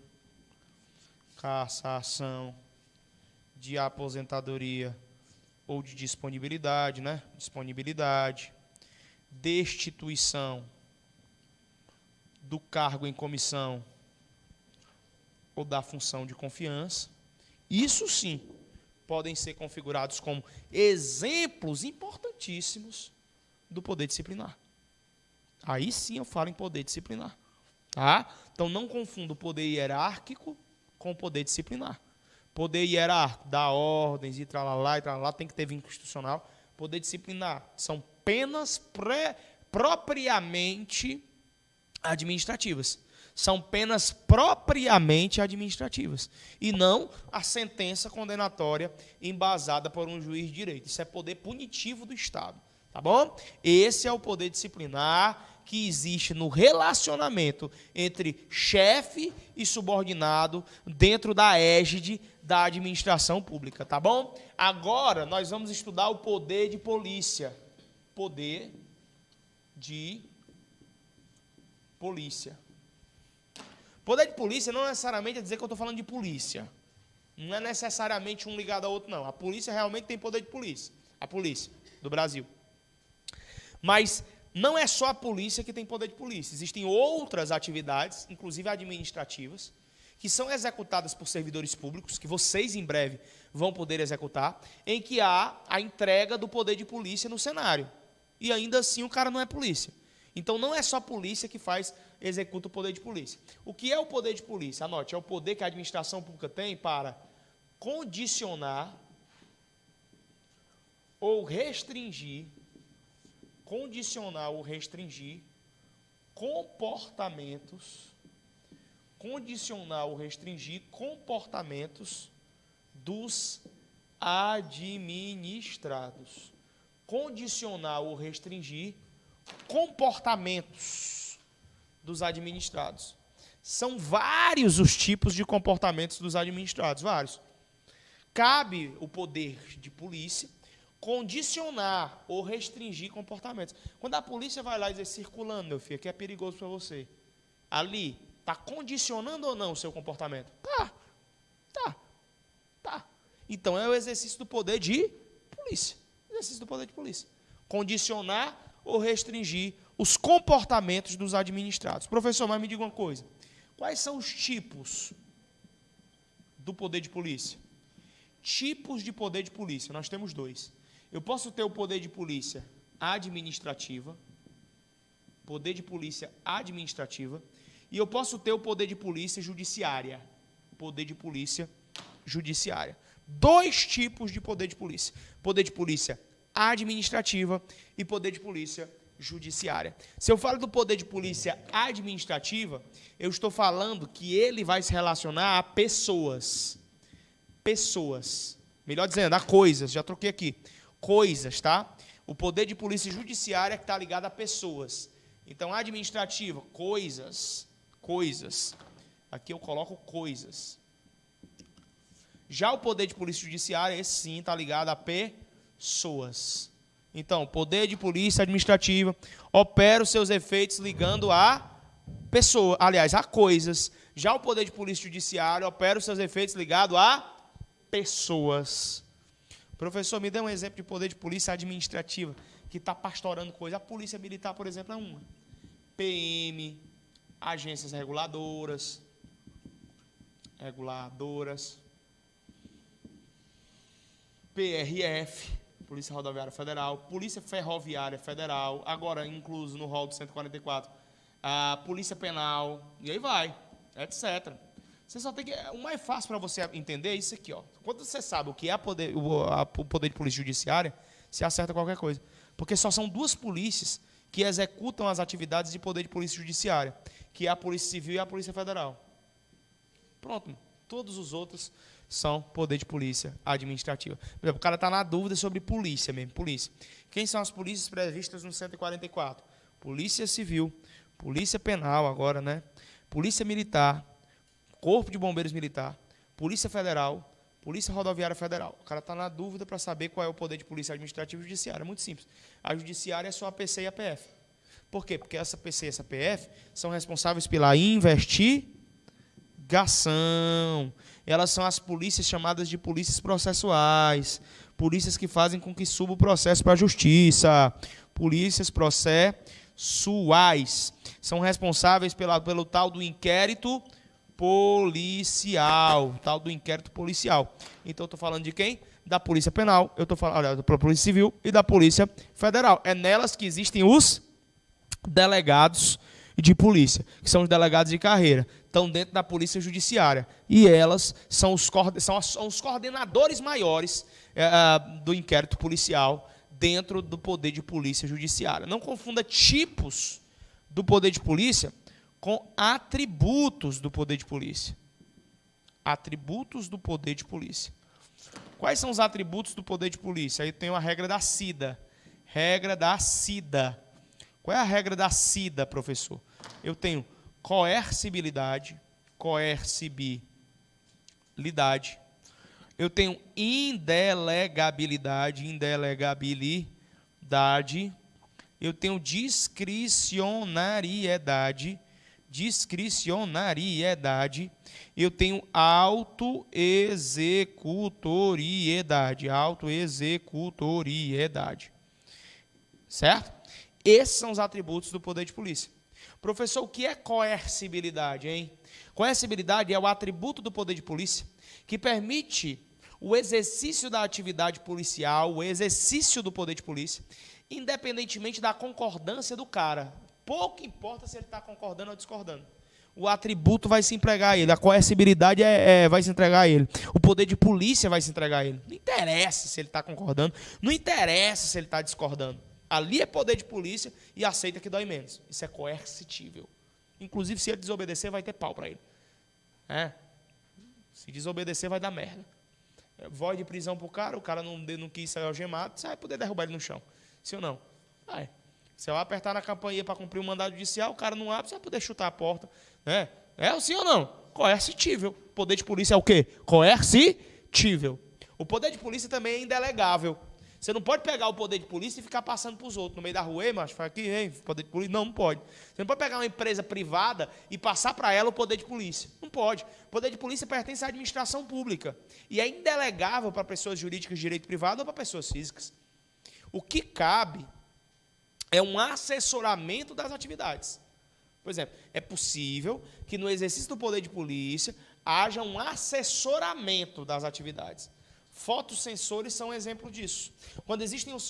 cassação de aposentadoria ou de disponibilidade, né? Disponibilidade, destituição do cargo em comissão ou da função de confiança. Isso sim podem ser configurados como exemplos importantíssimos do poder disciplinar. Aí sim eu falo em poder disciplinar. Tá? Então não confunda o poder hierárquico com o poder disciplinar. Poder hierárquico dá ordens e tralalá, tem que ter vínculo institucional. Poder disciplinar são penas propriamente administrativas. São penas propriamente administrativas. E não a sentença condenatória embasada por um juiz de direito. Isso é poder punitivo do Estado. Tá bom? Esse é o poder disciplinar que existe no relacionamento entre chefe e subordinado dentro da égide da administração pública, tá bom? Agora nós vamos estudar o poder de polícia. Poder de polícia. Poder de polícia não necessariamente é dizer que eu estou falando de polícia. Não é necessariamente um ligado ao outro, não. A polícia realmente tem poder de polícia. A polícia do Brasil. Mas não é só a polícia que tem poder de polícia. Existem outras atividades, inclusive administrativas, que são executadas por servidores públicos, que vocês em breve vão poder executar, em que há a entrega do poder de polícia no cenário. E ainda assim o cara não é polícia. Então não é só a polícia que executa o poder de polícia. O que é o poder de polícia? Anote, é o poder que a administração pública tem para condicionar ou restringir comportamentos dos administrados. Condicionar ou restringir comportamentos dos administrados. São vários os tipos de comportamentos dos administrados, vários. Cabe o poder de polícia condicionar ou restringir comportamentos. Quando a polícia vai lá e diz, circulando, meu filho, que é perigoso para você. Ali, está condicionando ou não o seu comportamento? Tá. Então, é o exercício do poder de polícia. Exercício do poder de polícia. Condicionar ou restringir os comportamentos dos administrados. Professor, mas me diga uma coisa. Quais são os tipos do poder de polícia? Tipos de poder de polícia. Nós temos dois. Eu posso ter o poder de polícia administrativa, e eu posso ter o poder de polícia judiciária. Dois tipos de poder de polícia. Poder de polícia administrativa e poder de polícia judiciária. Se eu falo do poder de polícia administrativa, eu estou falando que ele vai se relacionar a pessoas. Melhor dizendo, a coisas. Já troquei aqui. Coisas, tá? O poder de polícia judiciária que está ligado a pessoas. Então, administrativa, coisas. Aqui eu coloco coisas. Já o poder de polícia judiciária, esse sim está ligado a pessoas. Então, poder de polícia administrativa opera os seus efeitos ligando a pessoas, aliás, a coisas. Já o poder de polícia judiciária opera os seus efeitos ligado a pessoas. Professor, me dê um exemplo de poder de polícia administrativa que está pastorando coisa. A polícia militar, por exemplo, é uma. PM, agências reguladoras, PRF, Polícia Rodoviária Federal, Polícia Ferroviária Federal, agora incluso no rol do 144, a Polícia Penal, e aí vai, etc. Você só tem que... O mais fácil para você entender é isso aqui, ó. Quando você sabe o que é o poder de polícia judiciária, você acerta qualquer coisa. Porque só são duas polícias que executam as atividades de poder de polícia judiciária, que é a Polícia Civil e a Polícia Federal. Pronto. Todos os outros são poder de polícia administrativa. Por exemplo, o cara está na dúvida sobre polícia mesmo, polícia. Quem são as polícias previstas no 144? Polícia Civil, Polícia Penal agora, né? Polícia Militar, Corpo de Bombeiros Militar, Polícia Federal, Polícia Rodoviária Federal. O cara está na dúvida para saber qual é o poder de polícia administrativa e judiciária. É muito simples. A judiciária é só a PC e a PF. Por quê? Porque essa PC e essa PF são responsáveis pela investigação. Elas são as polícias chamadas de polícias processuais. Polícias que fazem com que suba o processo para a justiça. Polícias processuais. São responsáveis pelo tal do inquérito policial. Tal do inquérito policial. Então, eu estou falando de quem? Da Polícia Penal, eu estou falando da Polícia Civil e da Polícia Federal. É nelas que existem os delegados de polícia, que são os delegados de carreira, estão dentro da Polícia Judiciária. E elas são os coordenadores maiores do inquérito policial dentro do poder de polícia judiciária. Não confunda tipos do poder de polícia com atributos do poder de polícia. Atributos do poder de polícia. Quais são os atributos do poder de polícia? Aí tem a regra da SIDA. Regra da SIDA. Qual é a regra da SIDA, professor? Eu tenho coercibilidade. Eu tenho indelegabilidade. Eu tenho discricionariedade. Eu tenho autoexecutoriedade. Certo? Esses são os atributos do poder de polícia. Professor, o que é coercibilidade, hein? Coercibilidade é o atributo do poder de polícia que permite o exercício da atividade policial, o exercício do poder de polícia, independentemente da concordância do cara. Pouco importa se ele está concordando ou discordando. O atributo vai se empregar a ele. A coercibilidade vai se entregar a ele. O poder de polícia vai se entregar a ele. Não interessa se ele está concordando. Não interessa se ele está discordando. Ali é poder de polícia e aceita que dói menos. Isso é coercitível. Inclusive, se ele desobedecer, vai ter pau para ele. Se desobedecer, vai dar merda. Voz de prisão para o cara não quis ser algemado, você vai poder derrubar ele no chão. Sim ou não? Vai. Você vai apertar na campainha para cumprir um mandado judicial, o cara não abre, você vai poder chutar a porta. É sim ou não? Coercitível. O poder de polícia é o quê? Coercitível. O poder de polícia também é indelegável. Você não pode pegar o poder de polícia e ficar passando para os outros. No meio da rua, macho, faz aqui, hein, poder de polícia. Não pode. Você não pode pegar uma empresa privada e passar para ela o poder de polícia. Não pode. O poder de polícia pertence à administração pública. E é indelegável para pessoas jurídicas de direito privado ou para pessoas físicas. O que cabe é um assessoramento das atividades. Por exemplo, é possível que no exercício do poder de polícia haja um assessoramento das atividades. Fotossensores são um exemplo disso. Quando existem os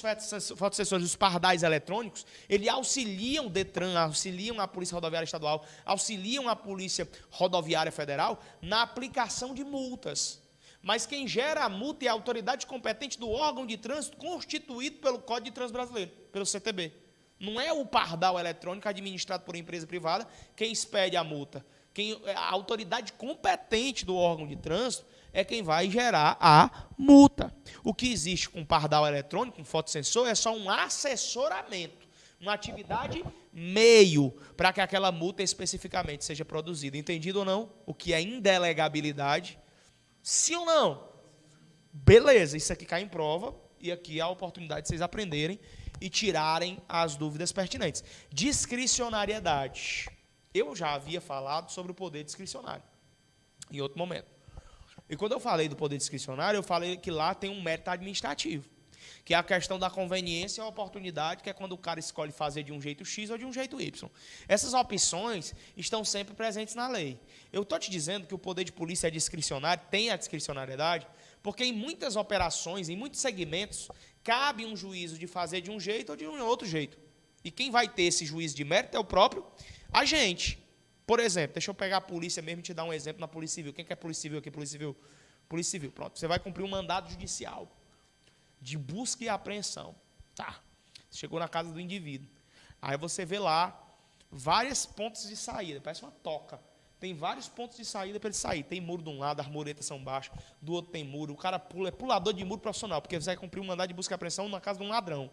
fotossensores, os pardais eletrônicos, eles auxiliam o DETRAN, auxiliam a Polícia Rodoviária Estadual, auxiliam a Polícia Rodoviária Federal na aplicação de multas. Mas quem gera a multa é a autoridade competente do órgão de trânsito constituído pelo Código de Trânsito Brasileiro, pelo CTB. Não é o pardal eletrônico administrado por empresa privada quem expede a multa. A autoridade competente do órgão de trânsito é quem vai gerar a multa. O que existe com pardal eletrônico, com fotossensor, é só um assessoramento, uma atividade meio para que aquela multa especificamente seja produzida. Entendido ou não? O que é indelegabilidade? Sim ou não? Beleza, isso aqui cai em prova e aqui há a oportunidade de vocês aprenderem e tirarem as dúvidas pertinentes. Discricionariedade. Eu já havia falado sobre o poder discricionário em outro momento. E quando eu falei do poder discricionário, eu falei que lá tem um mérito administrativo, que é a questão da conveniência e a oportunidade, que é quando o cara escolhe fazer de um jeito X ou de um jeito Y. Essas opções estão sempre presentes na lei. Eu estou te dizendo que o poder de polícia é discricionário, tem a discricionariedade, porque em muitas operações, em muitos segmentos, cabe um juízo de fazer de um jeito ou de um outro jeito. E quem vai ter esse juízo de mérito é o próprio agente. Por exemplo, deixa eu pegar a polícia mesmo e te dar um exemplo na Polícia Civil. Quem que é Polícia Civil aqui? Polícia Civil. Polícia Civil, pronto. Você vai cumprir um mandado judicial de busca e apreensão. Tá. Chegou na casa do indivíduo. Aí você vê lá vários pontos de saída. Parece uma toca. Tem vários pontos de saída para ele sair. Tem muro de um lado, as muretas são baixas. Do outro tem muro. O cara pula, é pulador de muro profissional, porque você vai cumprir um mandado de busca e apreensão na casa de um ladrão.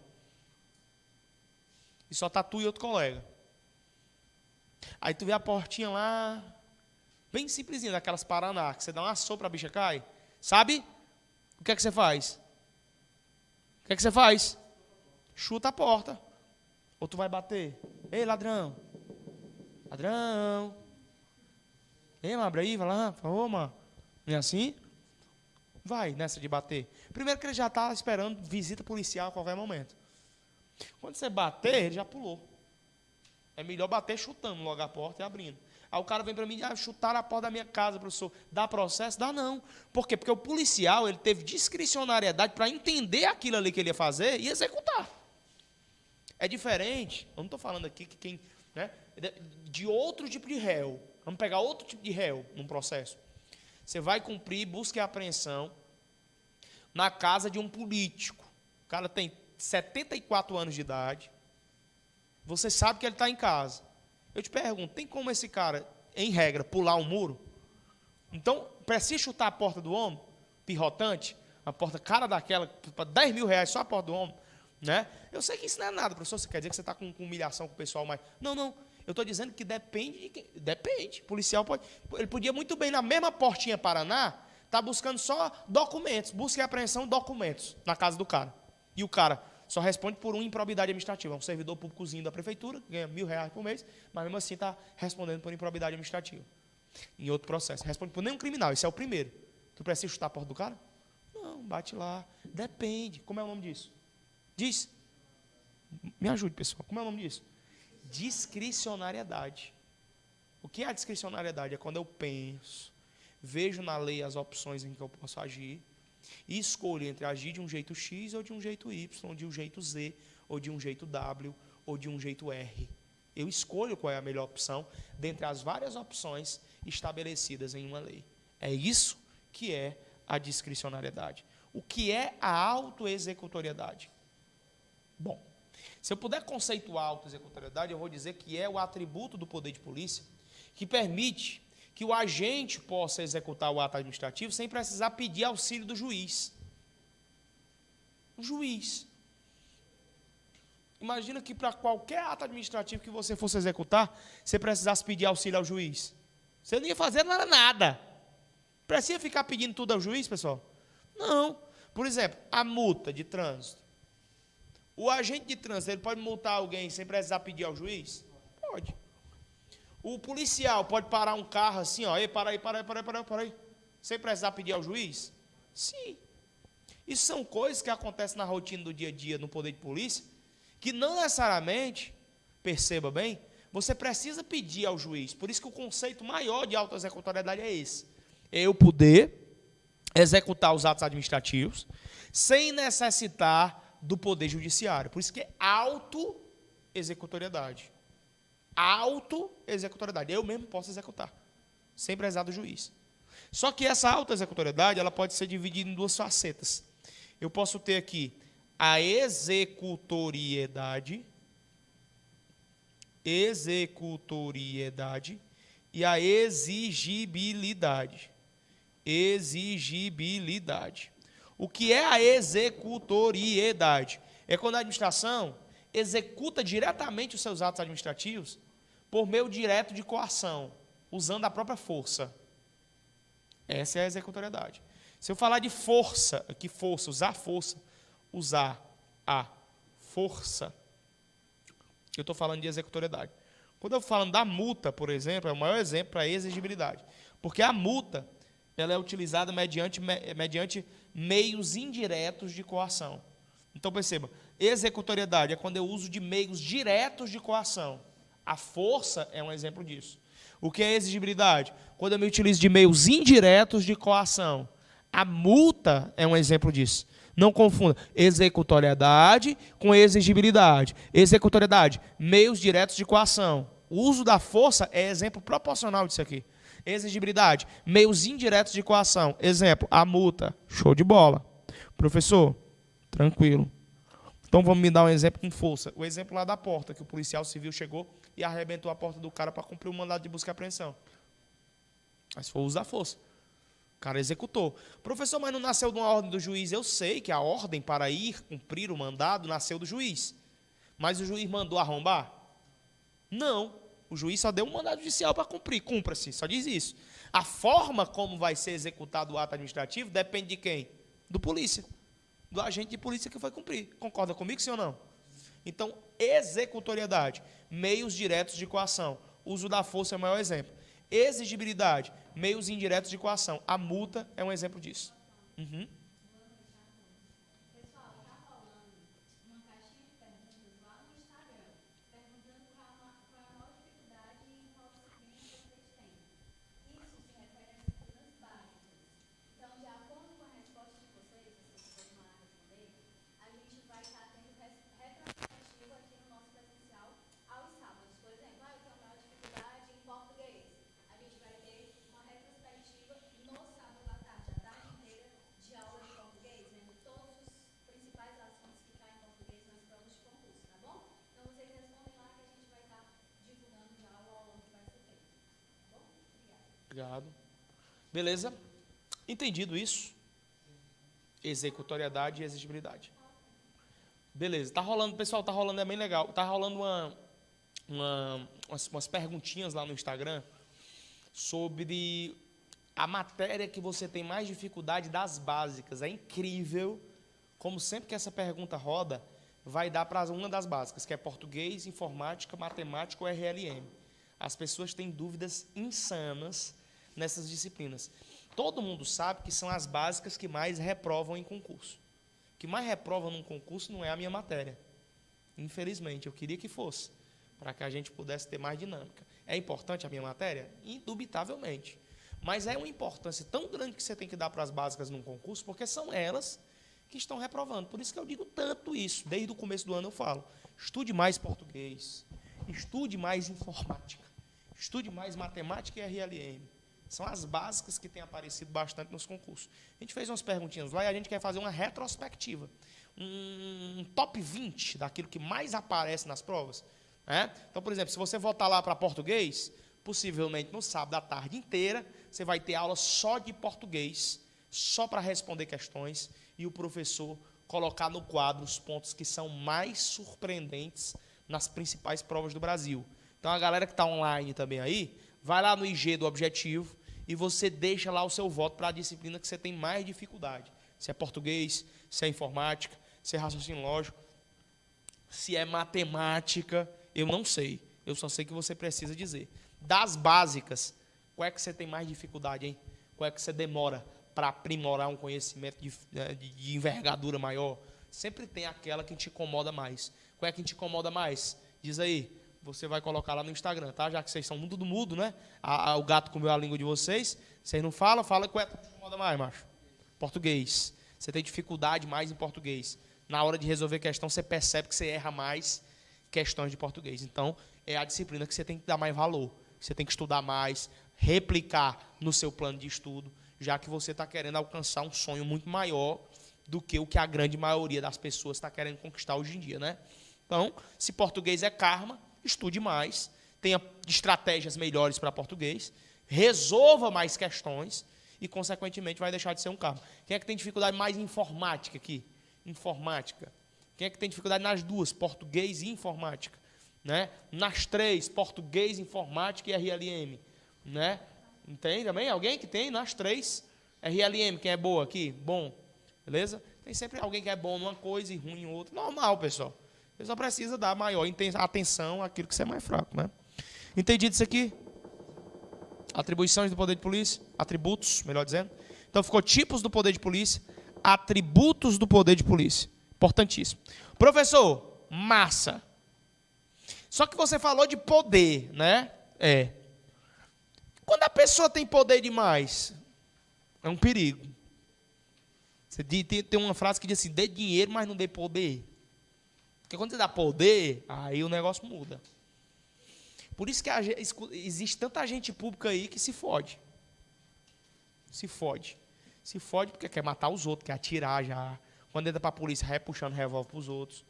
E só tá tu e outro colega. Aí tu vê a portinha lá, bem simplesinha, daquelas Paraná, que você dá uma sopra, a bicha cai. Sabe? O que é que você faz? O que é que você faz? Chuta a porta. Ou tu vai bater. Ei, ladrão. Ladrão. Ei, mano, abre aí, vai lá. Ô, mano. Não é assim? Vai nessa de bater. Primeiro que ele já está esperando visita policial a qualquer momento. Quando você bater, ele já pulou. É melhor bater chutando logo a porta e abrindo. Aí o cara vem para mim e chutaram a porta da minha casa, professor. Dá processo? Dá não. Por quê? Porque o policial ele teve discricionariedade para entender aquilo ali que ele ia fazer e executar. É diferente. Eu não estou falando aqui que quem... Né, de outro tipo de réu. Vamos pegar outro tipo de réu num processo. Você vai cumprir busca e apreensão na casa de um político. O cara tem 74 anos de idade. Você sabe que ele está em casa. Eu te pergunto, tem como esse cara, em regra, pular um muro? Então, precisa chutar a porta do homem, pirrotante, uma porta cara daquela, para 10 mil reais só a porta do homem, né? Eu sei que isso não é nada, professor, você quer dizer que você está com humilhação com o pessoal, mas... Não, eu estou dizendo que depende de quem... Depende, o policial pode... Ele podia muito bem, na mesma portinha Paraná, estar buscando só documentos, busca e apreensão, documentos, na casa do cara. E o cara... só responde por uma improbidade administrativa. É um servidor públicozinho da prefeitura, ganha R$1.000 por mês, mas mesmo assim está respondendo por improbidade administrativa. Em outro processo. Responde por nenhum criminal, esse é o primeiro. Tu precisa chutar a porta do cara? Não, bate lá. Depende. Como é o nome disso? Diz. Me ajude, pessoal. Como é o nome disso? Discricionariedade. O que é a discricionariedade? É quando eu penso, vejo na lei as opções em que eu posso agir, e escolho entre agir de um jeito X ou de um jeito Y, ou de um jeito Z, ou de um jeito W, ou de um jeito R. Eu escolho qual é a melhor opção dentre as várias opções estabelecidas em uma lei. É isso que é a discricionariedade. O que é a autoexecutoriedade? Bom, se eu puder conceituar a autoexecutoriedade, eu vou dizer que é o atributo do poder de polícia que permite que o agente possa executar o ato administrativo sem precisar pedir auxílio do juiz. O juiz. Imagina que para qualquer ato administrativo que você fosse executar, você precisasse pedir auxílio ao juiz. Você não ia fazer nada. Precisa ficar pedindo tudo ao juiz, pessoal? Não. Por exemplo, a multa de trânsito. O agente de trânsito, ele pode multar alguém sem precisar pedir ao juiz? Pode. O policial pode parar um carro assim, ó, ei, para aí, sem precisar pedir ao juiz? Sim. Isso são coisas que acontecem na rotina do dia a dia no poder de polícia, que não necessariamente, perceba bem, você precisa pedir ao juiz. Por isso que o conceito maior de autoexecutoriedade é esse. É eu poder executar os atos administrativos sem necessitar do poder judiciário. Por isso que é autoexecutoriedade. Autoexecutoriedade. Eu mesmo posso executar, sem precisar do juiz. Só que essa autoexecutoriedade, ela pode ser dividida em duas facetas. Eu posso ter aqui a executoriedade e a exigibilidade. Exigibilidade. O que é a executoriedade? É quando a administração executa diretamente os seus atos administrativos por meio direto de coação, usando a própria força. Essa é a executoriedade. Se eu falar de força, aqui força, usar a força, eu estou falando de executoriedade. Quando eu estou falando da multa, por exemplo, é o maior exemplo para a exigibilidade. Porque a multa, ela é utilizada mediante meios indiretos de coação. Então, perceba, executoriedade é quando eu uso de meios diretos de coação. A força é um exemplo disso. O que é exigibilidade? Quando eu me utilizo de meios indiretos de coação. A multa é um exemplo disso. Não confunda executoriedade com exigibilidade. Executoriedade, meios diretos de coação. O uso da força é exemplo proporcional disso aqui. Exigibilidade, meios indiretos de coação. Exemplo, a multa. Show de bola. Professor, tranquilo. Então vamos me dar um exemplo com força. O exemplo lá da porta, que o policial civil chegou e arrebentou a porta do cara para cumprir o mandado de busca e apreensão. Mas foi o uso da força. O cara executou. Professor, mas não nasceu de uma ordem do juiz? Eu sei que a ordem para ir cumprir o mandado nasceu do juiz. Mas o juiz mandou arrombar? Não. O juiz só deu um mandado judicial para cumprir. Cumpra-se, só diz isso. A forma como vai ser executado o ato administrativo depende de quem? Do polícia. Do agente de polícia que foi cumprir. Concorda comigo, sim ou não? Então, executoriedade, meios diretos de coação. Uso da força é o maior exemplo. Exigibilidade, meios indiretos de coação. A multa é um exemplo disso. Uhum. Obrigado. Beleza? Entendido isso? Executoriedade e exigibilidade. Beleza. Tá rolando, pessoal, tá rolando, é bem legal. Tá rolando umas perguntinhas lá no Instagram sobre a matéria que você tem mais dificuldade das básicas. É incrível, como sempre que essa pergunta roda, vai dar para uma das básicas, que é português, informática, matemática ou RLM. As pessoas têm dúvidas insanas nessas disciplinas. Todo mundo sabe que são as básicas que mais reprovam em concurso. O que mais reprova num concurso não é a minha matéria. Infelizmente, eu queria que fosse, para que a gente pudesse ter mais dinâmica. É importante a minha matéria? Indubitavelmente. Mas é uma importância tão grande que você tem que dar para as básicas num concurso, porque são elas que estão reprovando. Por isso que eu digo tanto isso. Desde o começo do ano eu falo. Estude mais português. Estude mais informática. Estude mais matemática e RLM. São as básicas que têm aparecido bastante nos concursos. A gente fez umas perguntinhas lá e a gente quer fazer uma retrospectiva. Um top 20 daquilo que mais aparece nas provas. Né? Então, por exemplo, se você voltar lá para português, possivelmente no sábado à tarde inteira, você vai ter aula só de português, só para responder questões, e o professor colocar no quadro os pontos que são mais surpreendentes nas principais provas do Brasil. Então, a galera que está online também aí, vai lá no IG do Objetivo e você deixa lá o seu voto para a disciplina que você tem mais dificuldade. Se é português, se é informática, se é raciocínio lógico, se é matemática, eu não sei. Eu só sei que você precisa dizer. Das básicas, qual é que você tem mais dificuldade, hein? Qual é que você demora para aprimorar um conhecimento de envergadura maior? Sempre tem aquela que te incomoda mais. Qual é que te incomoda mais? Diz aí. Você vai colocar lá no Instagram, tá? Já que vocês são tudo mudo, né? O gato comeu a língua de vocês. Vocês não falam, fala qual é que te incomoda mais, macho? Português. Você tem dificuldade mais em português. Na hora de resolver questão, você percebe que você erra mais questões de português. Então, é a disciplina que você tem que dar mais valor. Você tem que estudar mais, replicar no seu plano de estudo, já que você está querendo alcançar um sonho muito maior do que o que a grande maioria das pessoas está querendo conquistar hoje em dia, né? Então, se português é karma, estude mais, tenha estratégias melhores para português, resolva mais questões e, consequentemente, vai deixar de ser um karma. Quem é que tem dificuldade mais em informática aqui? Informática. Quem é que tem dificuldade nas duas, português e informática? Né? Nas três, português, informática e RLM. Né? Tem também alguém que tem nas três? RLM, quem é boa aqui? Bom. Beleza? Tem sempre alguém que é bom numa coisa e ruim em outra. Normal, pessoal. Você só precisa dar maior atenção àquilo que você é mais fraco, né? Entendido isso aqui? Atribuições do poder de polícia, atributos, melhor dizendo. Então ficou tipos do poder de polícia, atributos do poder de polícia. Importantíssimo. Professor, massa. Só que você falou de poder, né? Quando a pessoa tem poder demais, é um perigo. Você tem uma frase que diz assim, dê dinheiro, mas não dê poder. Porque quando você dá poder, aí o negócio muda. Por isso que existe tanta gente pública aí que se fode. Se fode. Se fode porque quer matar os outros, quer atirar já. Quando entra para a polícia, vai puxando revólver para os outros.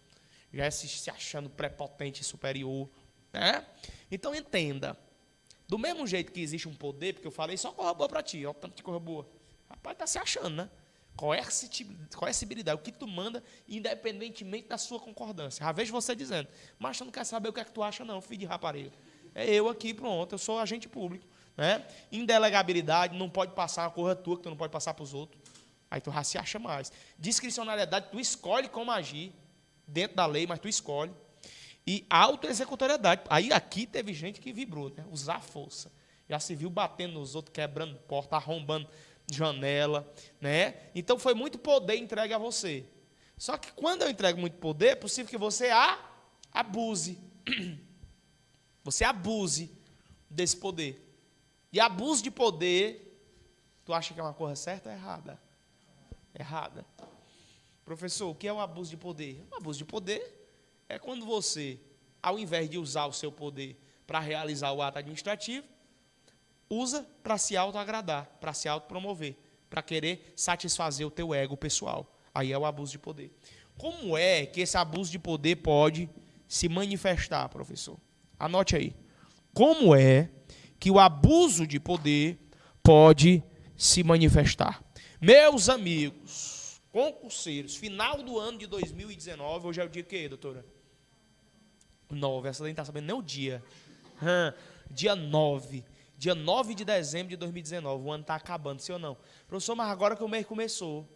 Já se achando prepotente e superior. Né? Então entenda. Do mesmo jeito que existe um poder, porque eu falei só coisa boa para ti, ó, tanto de coisa boa. Rapaz, tá se achando, né? Coercibilidade, o que tu manda, independentemente da sua concordância. Já vejo você dizendo, mas eu não quero saber o que é que tu acha, não, filho de rapariga. É eu aqui, pronto, eu sou agente público. Né? Indelegabilidade, não pode passar uma coisa tua que tu não pode passar para os outros. Aí tu já se acha mais. Discricionariedade, tu escolhe como agir dentro da lei, mas tu escolhe. E autoexecutoriedade. Aí aqui teve gente que vibrou, né? Usar força. Já se viu batendo nos outros, quebrando porta, arrombando janela, né? Então foi muito poder entregue a você. Só que quando eu entrego muito poder, é possível que você abuse. Você abuse desse poder. E abuso de poder, tu acha que é uma coisa certa ou errada? Errada. Professor, o que é o abuso de poder? O abuso de poder é quando você, ao invés de usar o seu poder para realizar o ato administrativo, usa para se autoagradar, para se autopromover, para querer satisfazer o teu ego pessoal. Aí é o abuso de poder. Como é que esse abuso de poder pode se manifestar, professor? Anote aí. Como é que o abuso de poder pode se manifestar? Meus amigos, concurseiros, final do ano de 2019, hoje é o dia que, doutora? 9, essa daí não está sabendo nem o dia. Dia 9 de dezembro de 2019, o ano está acabando, sim ou não? Professor, mas agora que o mês começou,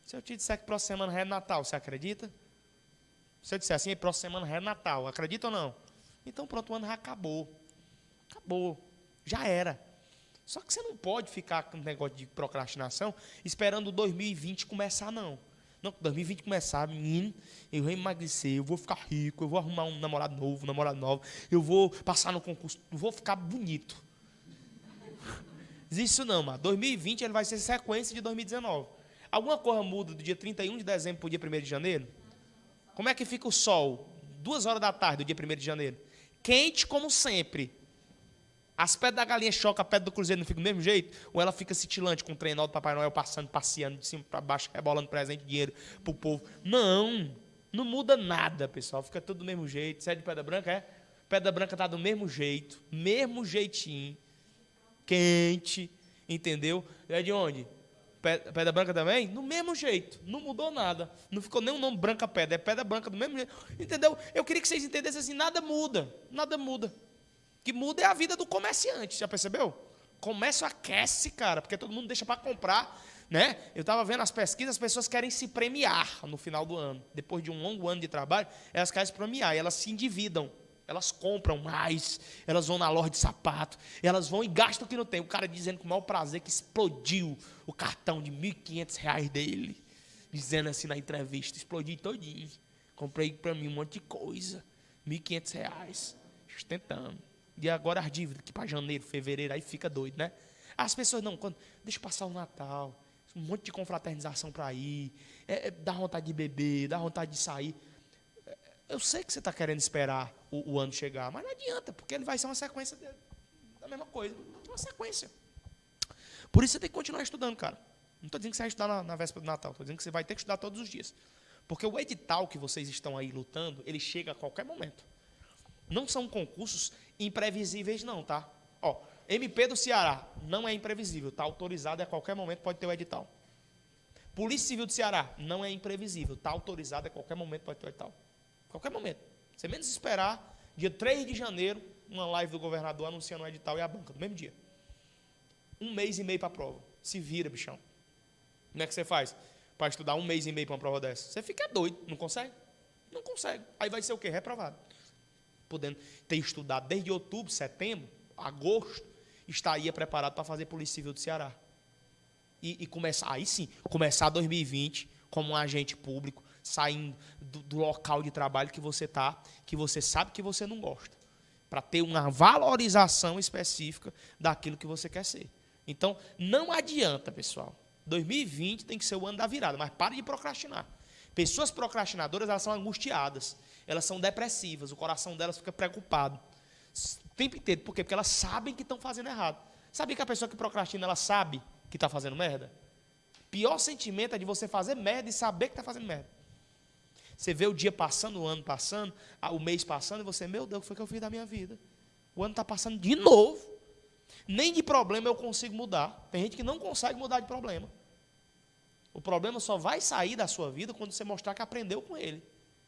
se eu te disser que próxima semana já é Natal, você acredita? Se eu disser assim, próxima semana já é Natal, acredita ou não? Então pronto, o ano já acabou. Acabou, já era. Só que você não pode ficar com um negócio de procrastinação esperando 2020 começar, não. Não, 2020 começar, menino, eu vou emagrecer, eu vou ficar rico, eu vou arrumar um namorado novo, namorada nova, eu vou passar no concurso, eu vou ficar bonito. Isso não, mano. 2020 ele vai ser sequência de 2019. Alguma coisa muda do dia 31 de dezembro para o dia 1º de janeiro? Como é que fica o sol? 2 horas da tarde do dia 1º de janeiro. Quente como sempre. As pedras da galinha chocam, a pedra do cruzeiro não fica do mesmo jeito? Ou ela fica cintilante com o trenó do Papai Noel passando, passeando de cima para baixo, rebolando presente, dinheiro para o povo? Não, não muda nada, pessoal. Fica tudo do mesmo jeito. Você é de Pedra Branca, é? Pedra Branca está do mesmo jeito, mesmo jeitinho, quente, entendeu? É de onde? Pedra Branca também? No mesmo jeito, não mudou nada. Não ficou nem o nome Branca Pedra, é Pedra Branca do mesmo jeito. Entendeu? Eu queria que vocês entendessem assim, nada muda, nada muda. O que muda é a vida do comerciante, já percebeu? Comércio aquece, cara, porque todo mundo deixa para comprar, né? Eu estava vendo as pesquisas, as pessoas querem se premiar no final do ano. Depois de um longo ano de trabalho, elas querem se premiar, e elas se endividam. Elas compram mais, elas vão na loja de sapato, elas vão e gastam o que não tem. O cara dizendo com o maior prazer que explodiu o cartão de R$ 1.500 dele. Dizendo assim na entrevista, explodi todinho. Comprei para mim um monte de coisa. R$ 1.500, tentando. E agora as dívidas, que para janeiro, fevereiro, aí fica doido, né? As pessoas, não, deixa passar o Natal, um monte de confraternização para ir, dá vontade de beber, dá vontade de sair. Eu sei que você está querendo esperar o ano chegar, mas não adianta, porque ele vai ser uma sequência da mesma coisa. Uma sequência. Por isso você tem que continuar estudando, cara. Não estou dizendo que você vai estudar na véspera do Natal, estou dizendo que você vai ter que estudar todos os dias. Porque o edital que vocês estão aí lutando, ele chega a qualquer momento. Não são concursos imprevisíveis, não, tá? Ó, MP do Ceará não é imprevisível, está autorizado, a qualquer momento pode ter o edital. Polícia Civil do Ceará não é imprevisível, está autorizado, a qualquer momento pode ter o edital. Qualquer momento. Você menos esperar, dia 3 de janeiro, uma live do governador anunciando o edital e a banca, do mesmo dia. 1 mês e meio para a prova. Se vira, bichão. Como é que você faz para estudar 1 mês e meio para uma prova dessa? Você fica doido, não consegue? Não consegue. Aí vai ser o quê? Reprovado. Podendo ter estudado desde outubro, setembro, agosto, estaria preparado para fazer Polícia Civil do Ceará. E começar, aí sim, começar 2020 como um agente público, saindo do local de trabalho que você está, que você sabe que você não gosta, para ter uma valorização específica daquilo que você quer ser. Então, não adianta, pessoal. 2020 tem que ser o ano da virada, mas pare de procrastinar. Pessoas procrastinadoras, elas são angustiadas, elas são depressivas, o coração delas fica preocupado o tempo inteiro. Por quê? Porque elas sabem que estão fazendo errado. Sabia que a pessoa que procrastina, ela sabe que está fazendo merda? Pior sentimento é de você fazer merda e saber que está fazendo merda. Você vê o dia passando, o ano passando, o mês passando, e você, meu Deus, o que foi que eu fiz da minha vida? O ano está passando de novo. Nem de problema eu consigo mudar. Tem gente que não consegue mudar de problema. O problema só vai sair da sua vida quando você mostrar que aprendeu com ele.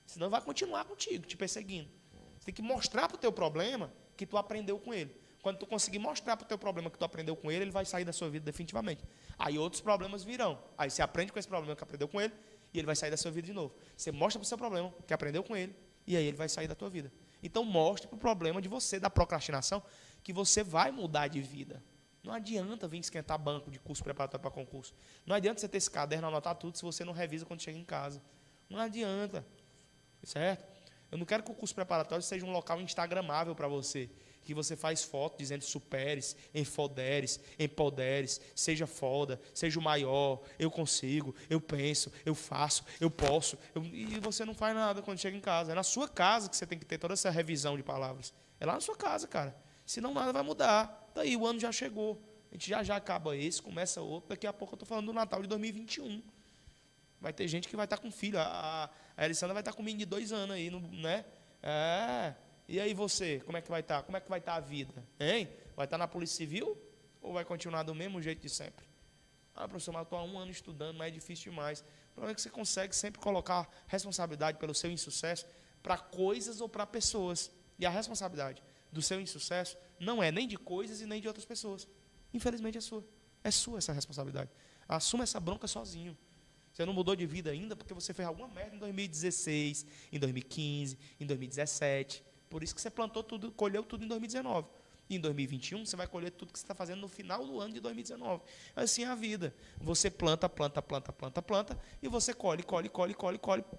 Senão vai continuar contigo, te perseguindo. Você tem que mostrar para o teu problema que tu aprendeu com ele. Quando tu conseguir mostrar para o teu problema que tu aprendeu com ele, ele vai sair da sua vida definitivamente. Aí outros problemas virão. Aí você aprende com esse problema que aprendeu com ele e ele vai sair da sua vida de novo. Você mostra para o seu problema que aprendeu com ele e aí ele vai sair da tua vida. Então mostre para o problema de você, da procrastinação, que você vai mudar de vida. Não adianta vir esquentar banco de curso preparatório para concurso. Não adianta você ter esse caderno, anotar tudo, se você não revisa quando chega em casa. Não adianta. Certo? Eu não quero que o curso preparatório seja um local instagramável para você, que você faz foto dizendo superes, enfoderes, empoderes, seja foda, seja o maior, eu consigo, eu penso, eu faço, eu posso, e você não faz nada quando chega em casa. É na sua casa que você tem que ter toda essa revisão de palavras. É lá na sua casa, cara. Senão nada vai mudar. Daí o ano já chegou. A gente já acaba esse, começa outro. Daqui a pouco eu estou falando do Natal de 2021. Vai ter gente que vai estar com filho. A Elisandra vai estar com um menino de 2 anos aí, né? E aí você, como é que vai estar? Como é que vai estar a vida? Hein? Vai estar na Polícia Civil ou vai continuar do mesmo jeito de sempre? Professor, mas eu estou há 1 ano estudando, mas é difícil demais. O problema é que você consegue sempre colocar responsabilidade pelo seu insucesso para coisas ou para pessoas. E a responsabilidade do seu insucesso não é nem de coisas e nem de outras pessoas. Infelizmente é sua. É sua essa responsabilidade. Assuma essa bronca sozinho. Você não mudou de vida ainda porque você fez alguma merda em 2016, em 2015, em 2017. Por isso que você plantou tudo, colheu tudo em 2019. E em 2021, você vai colher tudo que você está fazendo no final do ano de 2019. Assim é a vida. Você planta, e você colhe,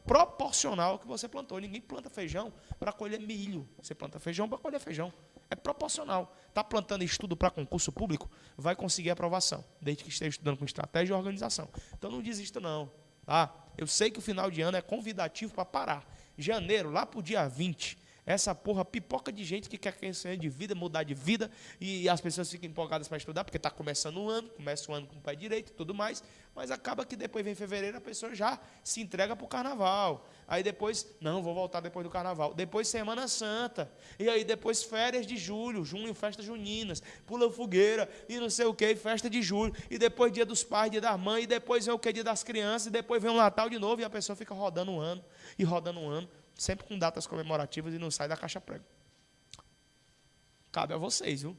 proporcional ao que você plantou. Ninguém planta feijão para colher milho. Você planta feijão para colher feijão. É proporcional. Está plantando estudo para concurso público, vai conseguir aprovação, desde que esteja estudando com estratégia e organização. Então não desista não. Tá? Eu sei que o final de ano é convidativo para parar. Janeiro, lá para o dia 20, essa porra pipoca de gente que quer crescer de vida, mudar de vida, e as pessoas ficam empolgadas para estudar, porque está começando o ano, começa o ano com o pé direito e tudo mais, mas acaba que depois vem fevereiro, a pessoa já se entrega para o carnaval. Aí depois, não, vou voltar depois do carnaval. Depois Semana Santa. E aí depois férias de julho, junho, festas juninas, pula fogueira, e não sei o que, festa de julho. E depois dia dos pais, dia das mães, e depois vem o que, dia das crianças, e depois vem o Natal de novo, e a pessoa fica rodando um ano, e rodando um ano, sempre com datas comemorativas e não sai da caixa prego. Cabe a vocês, viu?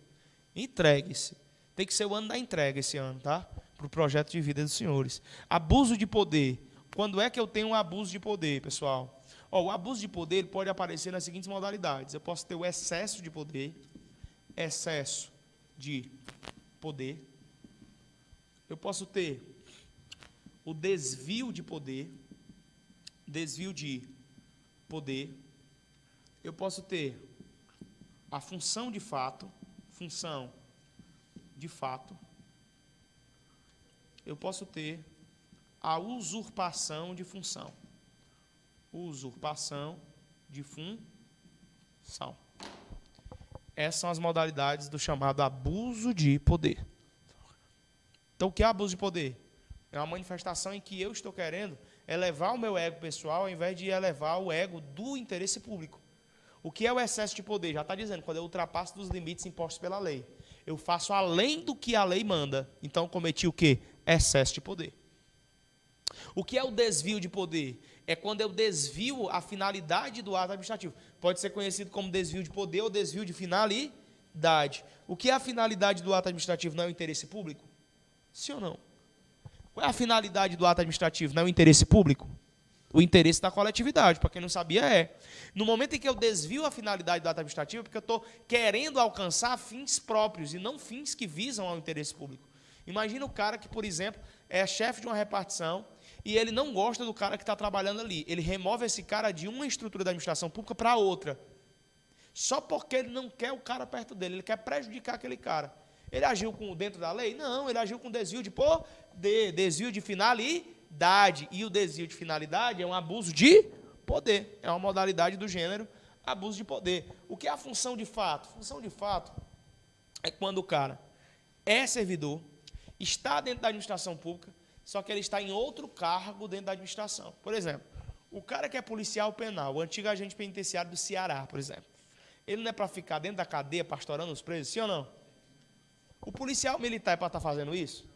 Entregue-se. Tem que ser o ano da entrega esse ano, tá? Para o projeto de vida dos senhores. Abuso de poder. Quando é que eu tenho um abuso de poder, pessoal? O abuso de poder ele pode aparecer nas seguintes modalidades. Eu posso ter o excesso de poder. Eu posso ter o desvio de poder. Eu posso ter a função de fato. Eu posso ter a usurpação de função. Essas são as modalidades do chamado abuso de poder. Então, o que é abuso de poder? É uma manifestação em que eu estou querendo elevar o meu ego pessoal ao invés de elevar o ego do interesse público. O que é o excesso de poder? Já está dizendo, quando eu ultrapasso dos limites impostos pela lei. Eu faço além do que a lei manda. Então, cometi o quê? Excesso de poder. O que é o desvio de poder? É quando eu desvio a finalidade do ato administrativo. Pode ser conhecido como desvio de poder ou desvio de finalidade. O que é a finalidade do ato administrativo? Não é o interesse público? Sim ou não? Qual é a finalidade do ato administrativo? Não é o interesse público? O interesse da coletividade, para quem não sabia, é. No momento em que eu desvio a finalidade do ato administrativo, é porque eu estou querendo alcançar fins próprios e não fins que visam ao interesse público. Imagina o cara que, por exemplo, é chefe de uma repartição e ele não gosta do cara que está trabalhando ali. Ele remove esse cara de uma estrutura da administração pública para outra. Só porque ele não quer o cara perto dele, ele quer prejudicar aquele cara. Ele agiu dentro da lei? Não, ele agiu com desvio de poder, desvio de finalidade. E o desvio de finalidade é um abuso de poder. É uma modalidade do gênero abuso de poder. O que é a função de fato? Função de fato é quando o cara é servidor, está dentro da administração pública, só que ele está em outro cargo dentro da administração. Por exemplo, o cara que é policial penal, o antigo agente penitenciário do Ceará, por exemplo, ele não é para ficar dentro da cadeia pastorando os presos, sim ou não? O policial militar é para estar fazendo isso?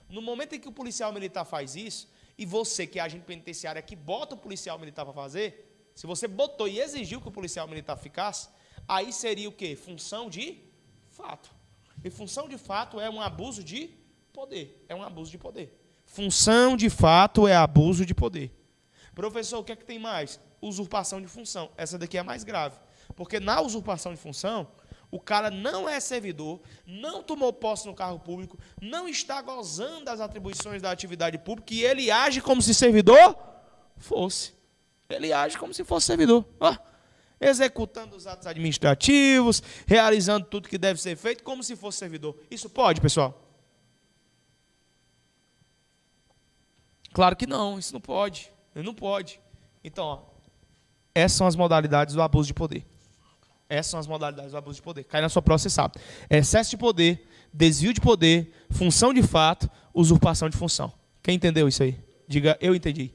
No momento em que o policial militar faz isso, e você, que é agente penitenciário, é que bota o policial militar para fazer, se você botou e exigiu que o policial militar ficasse, Aí seria o quê? Função de fato. E função de fato é um abuso de poder. É um abuso de poder. Função de fato é abuso de poder. Professor, o que é que tem mais? Usurpação de função. Essa daqui é a mais grave. Porque na usurpação de função, o cara não é servidor, não tomou posse no cargo público, não está gozando das atribuições da atividade pública e ele age como se servidor fosse. Ele age como se fosse servidor. Ó, executando os atos administrativos, realizando tudo que deve ser feito como se fosse servidor. Isso pode, pessoal? Claro que não, isso não pode. Não pode. Então, ó, essas são as modalidades do abuso de poder. Essas são as modalidades do abuso de poder. Cai na sua prova, você sabe. Excesso de poder, desvio de poder, função de fato, usurpação de função. Quem entendeu isso aí? Diga, eu entendi.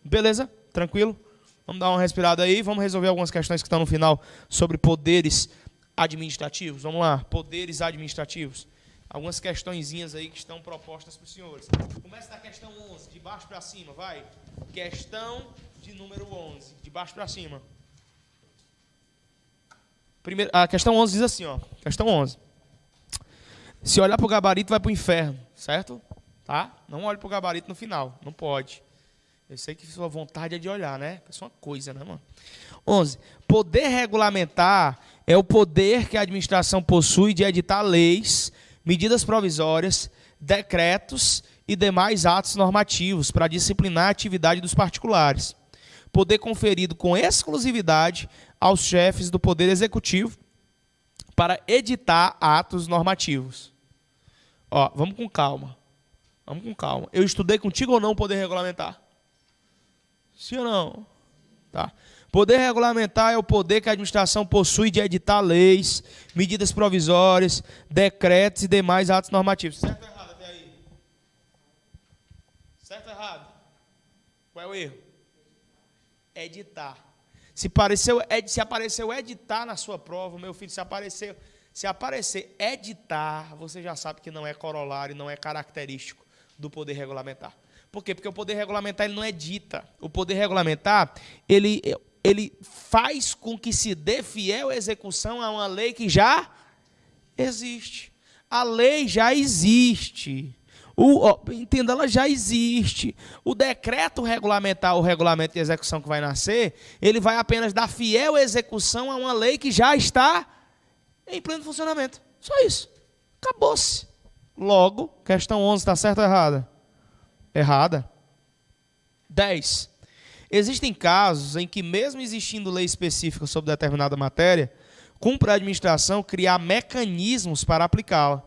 Beleza? Tranquilo? Vamos dar uma respirada aí. Vamos resolver algumas questões que estão no final sobre poderes administrativos. Vamos lá. Poderes administrativos. Algumas questõezinhas aí que estão propostas para os senhores. Começa da questão 11, de baixo para cima, vai. Questão de número 11, de baixo para cima. Primeiro, a questão 11 diz assim, ó. Questão 11. Se olhar para o gabarito, vai para o inferno, certo? Tá? Não olhe para o gabarito no final, não pode. Eu sei que sua vontade é de olhar, né? É só uma coisa, né, mano? 11. Poder regulamentar é o poder que a administração possui de editar leis, medidas provisórias, decretos e demais atos normativos para disciplinar a atividade dos particulares. Poder conferido com exclusividade aos chefes do Poder Executivo para editar atos normativos. Ó, vamos com calma. Vamos com calma. Eu estudei contigo ou não o poder regulamentar? Sim ou não? Tá. Poder regulamentar é o poder que a administração possui de editar leis, medidas provisórias, decretos e demais atos normativos. Certo ou errado até aí? Certo ou errado? Qual é o erro? Editar. Se apareceu editar na sua prova, meu filho, se aparecer editar, você já sabe que não é corolário, não é característico do poder regulamentar. Por quê? Porque o poder regulamentar ele não edita. O poder regulamentar, ele faz com que se dê fiel execução a uma lei que já existe. A lei já existe. Entenda, ela já existe. O decreto regulamentar, o regulamento de execução que vai nascer, ele vai apenas dar fiel execução a uma lei que já está em pleno funcionamento. Só isso. Acabou-se. Logo, questão 11, está certa ou errada? Errada. 10. Existem casos em que, mesmo existindo lei específica sobre determinada matéria, cumpre a administração criar mecanismos para aplicá-la.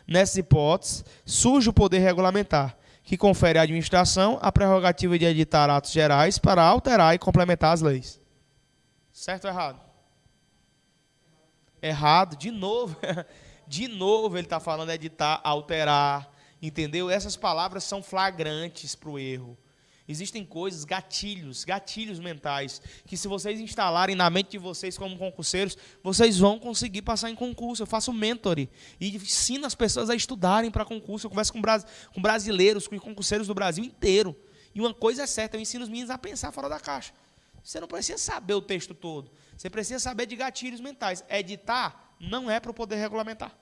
Nessas hipóteses, surge o poder regulamentar, que confere à administração a prerrogativa de editar atos gerais para alterar e complementar as leis. Certo ou errado? Errado, de novo. De novo ele está falando editar, alterar, entendeu? Essas palavras são flagrantes para o erro. Existem coisas, gatilhos mentais, que se vocês instalarem na mente de vocês como concurseiros, vocês vão conseguir passar em concurso. Eu faço mentoring e ensino as pessoas a estudarem para concurso. Eu converso com brasileiros, com concurseiros do Brasil inteiro. E uma coisa é certa, eu ensino os meninos a pensar fora da caixa. Você não precisa saber o texto todo. Você precisa saber de gatilhos mentais. Editar não é para o poder regulamentar.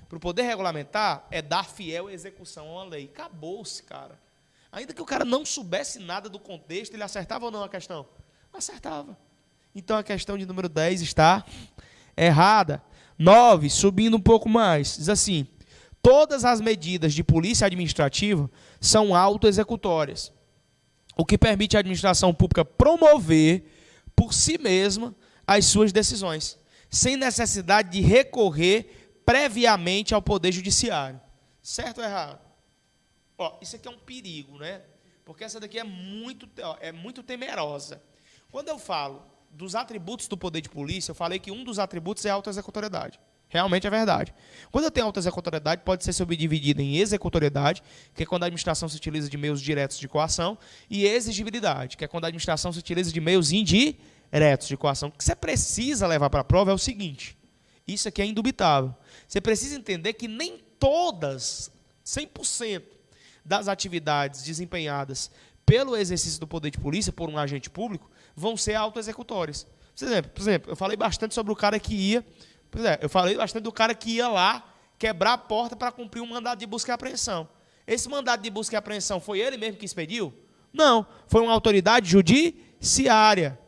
Para o poder regulamentar é dar fiel execução a uma lei. Acabou-se, cara. Ainda que o cara não soubesse nada do contexto, ele acertava ou não a questão? Acertava. Então a questão de número 10 está errada. 9, subindo um pouco mais, diz assim: todas as medidas de polícia administrativa são autoexecutórias, o que permite à administração pública promover por si mesma as suas decisões, sem necessidade de recorrer previamente ao Poder Judiciário. Certo ou errado? Ó, isso aqui é um perigo, né? Porque essa daqui é muito temerosa. Quando eu falo dos atributos do poder de polícia, eu falei que um dos atributos é a autoexecutoriedade. Realmente é verdade. Quando eu tenho autoexecutoriedade, pode ser subdividida em executoriedade, que é quando a administração se utiliza de meios diretos de coação, e exigibilidade, que é quando a administração se utiliza de meios indiretos de coação. O que você precisa levar para a prova é o seguinte: isso aqui é indubitável. Você precisa entender que nem todas, 100%, das atividades desempenhadas pelo exercício do poder de polícia por um agente público vão ser autoexecutórias. Por exemplo, eu falei bastante sobre o cara que ia... Pois é, eu falei bastante do cara que ia lá quebrar a porta para cumprir um mandado de busca e apreensão. Esse mandado de busca e apreensão foi ele mesmo que expediu? Não, foi uma autoridade judiciária.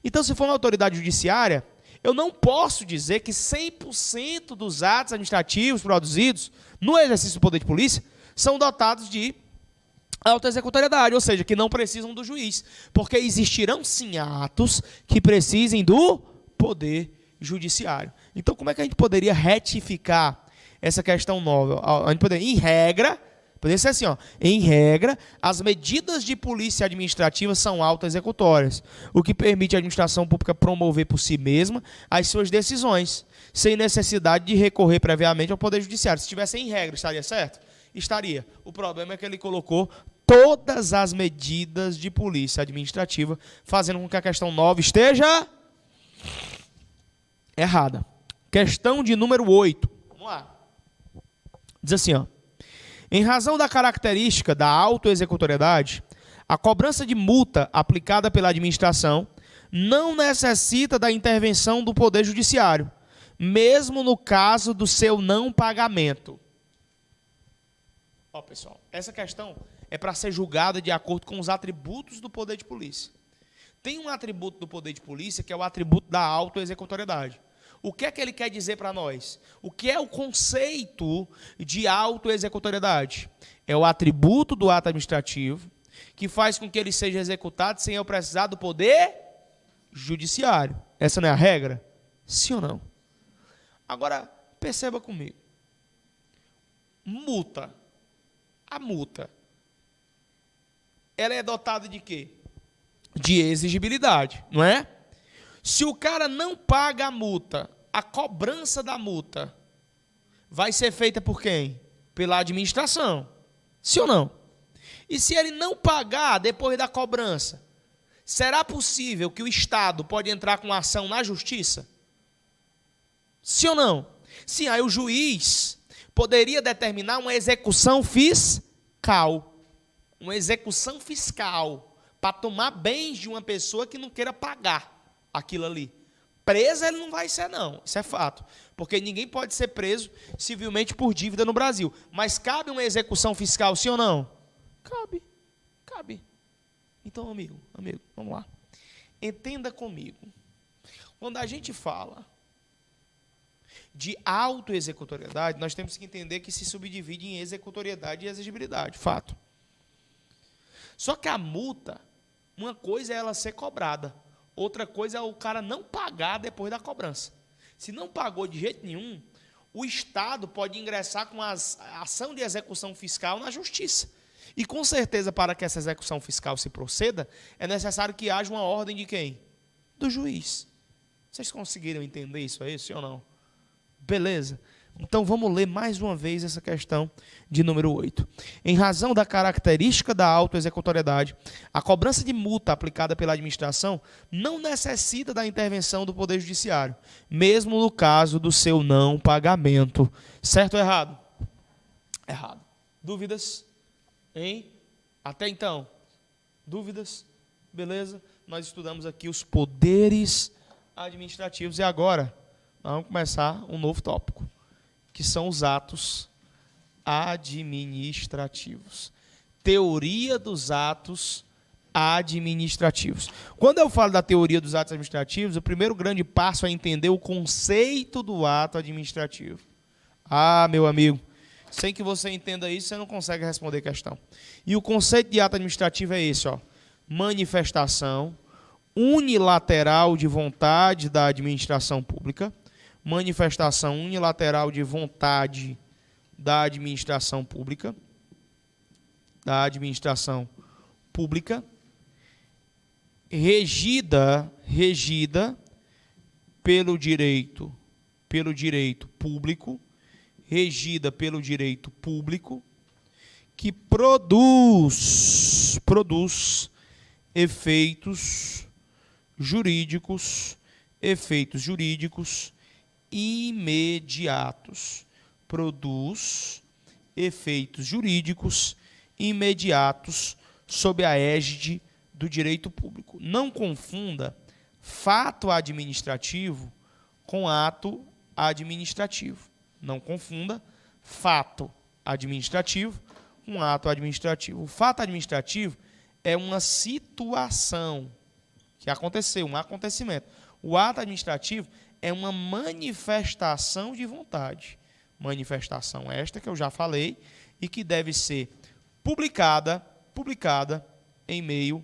Então, se for uma autoridade judiciária, eu não posso dizer que 100% dos atos administrativos produzidos no exercício do poder de polícia são dotados de autoexecutoriedade, ou seja, que não precisam do juiz, porque existirão sim atos que precisem do poder judiciário. Então, como é que a gente poderia retificar essa questão nova? A gente poderia, em regra, poderia ser assim, ó, em regra, as medidas de polícia administrativa são autoexecutórias, o que permite à administração pública promover por si mesma as suas decisões, sem necessidade de recorrer previamente ao poder judiciário. Se tivesse em regra, estaria certo? Estaria. O problema é que ele colocou todas as medidas de polícia administrativa, fazendo com que a questão 9 esteja errada. Questão de número 8. Vamos lá. Diz assim, ó. Em razão da característica da autoexecutoriedade, a cobrança de multa aplicada pela administração não necessita da intervenção do Poder Judiciário, mesmo no caso do seu não pagamento. Ó, pessoal, essa questão é para ser julgada de acordo com os atributos do poder de polícia. Tem um atributo do poder de polícia que é o atributo da autoexecutoriedade. O que é que ele quer dizer para nós? O que é o conceito de autoexecutoriedade? É o atributo do ato administrativo que faz com que ele seja executado sem eu precisar do poder judiciário. Essa não é a regra? Sim ou não? Agora, perceba comigo. Multa. A multa, ela é dotada de quê? De exigibilidade, não é? Se o cara não paga a multa, a cobrança da multa vai ser feita por quem? Pela administração. Sim ou não? E se ele não pagar depois da cobrança, será possível que o Estado pode entrar com ação na justiça? Sim ou não? Sim, aí o juiz poderia determinar uma execução fiscal. Uma execução fiscal para tomar bens de uma pessoa que não queira pagar aquilo ali. Preso ele não vai ser, não. Isso é fato. Porque ninguém pode ser preso civilmente por dívida no Brasil. Mas cabe uma execução fiscal, sim ou não? Cabe. Cabe. Então, amigo, vamos lá. Entenda comigo. Quando a gente fala de autoexecutoriedade, nós temos que entender que se subdivide em executoriedade e exigibilidade, fato. Só que a multa, uma coisa é ela ser cobrada, outra coisa é o cara não pagar depois da cobrança. Se não pagou de jeito nenhum, o Estado pode ingressar com a ação de execução fiscal na justiça. E com certeza, para que essa execução fiscal se proceda, é necessário que haja uma ordem de quem? Do juiz. Vocês conseguiram entender isso aí, sim ou não? Beleza? Então vamos ler mais uma vez essa questão de número 8. Em razão da característica da autoexecutoriedade, a cobrança de multa aplicada pela administração não necessita da intervenção do Poder Judiciário, mesmo no caso do seu não pagamento. Certo ou errado? Errado. Dúvidas? Hein? Até então. Dúvidas? Beleza? Nós estudamos aqui os poderes administrativos e agora vamos começar um novo tópico, que são os atos administrativos. Teoria dos atos administrativos. Quando eu falo da teoria dos atos administrativos, o primeiro grande passo é entender o conceito do ato administrativo. Ah, meu amigo, sem que você entenda isso, você não consegue responder a questão. E o conceito de ato administrativo é esse, ó: manifestação unilateral de vontade da administração pública, manifestação unilateral de vontade da administração pública, regida pelo direito público, que produz efeitos jurídicos imediatos. Produz efeitos jurídicos imediatos sob a égide do direito público. Não confunda fato administrativo com ato administrativo. Não confunda fato administrativo com ato administrativo. O fato administrativo é uma situação que aconteceu, um acontecimento. O ato administrativo é uma manifestação de vontade. Manifestação esta que eu já falei e que deve ser publicada em meio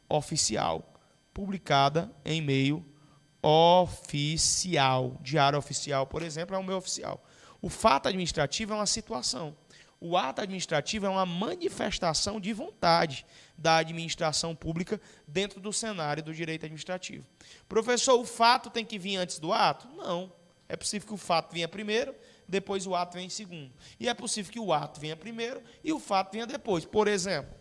oficial. Publicada em meio oficial. Diário oficial, por exemplo, é o meio oficial. O fato administrativo é uma situação. O ato administrativo é uma manifestação de vontade da administração pública dentro do cenário do direito administrativo. Professor, o fato tem que vir antes do ato? Não. É possível que o fato venha primeiro, depois o ato venha em segundo. E é possível que o ato venha primeiro e o fato venha depois. Por exemplo,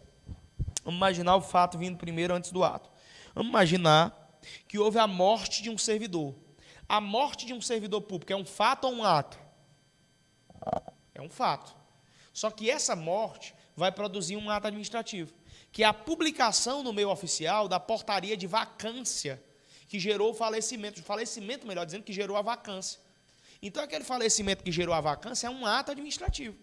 vamos imaginar o fato vindo primeiro antes do ato. Vamos imaginar que houve a morte de um servidor. A morte de um servidor público é um fato ou um ato? É um fato. Só que essa morte vai produzir um ato administrativo, que é a publicação no meio oficial da portaria de vacância que gerou o falecimento, melhor dizendo, que gerou a vacância. Então, aquele falecimento que gerou a vacância é um ato administrativo.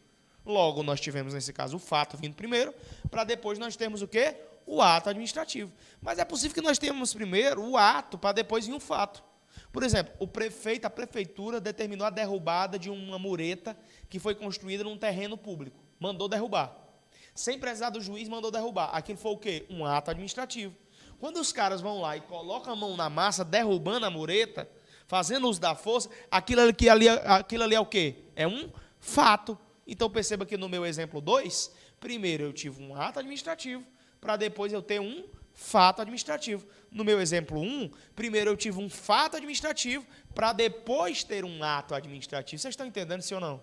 Logo, nós tivemos, nesse caso, o fato vindo primeiro, para depois nós termos o quê? O ato administrativo. Mas é possível que nós tenhamos primeiro o ato, para depois vir o fato. Por exemplo, a prefeitura determinou a derrubada de uma mureta que foi construída num terreno público. Mandou derrubar. Sem precisar do juiz, mandou derrubar. Aquilo foi o quê? Um ato administrativo. Quando os caras vão lá e colocam a mão na massa, derrubando a mureta, fazendo uso da força, aquilo ali é o quê? É um fato. Então, perceba que no meu exemplo 2, primeiro eu tive um ato administrativo, para depois eu ter um fato administrativo. No meu exemplo 1, primeiro eu tive um fato administrativo, para depois ter um ato administrativo. Vocês estão entendendo, sim ou não?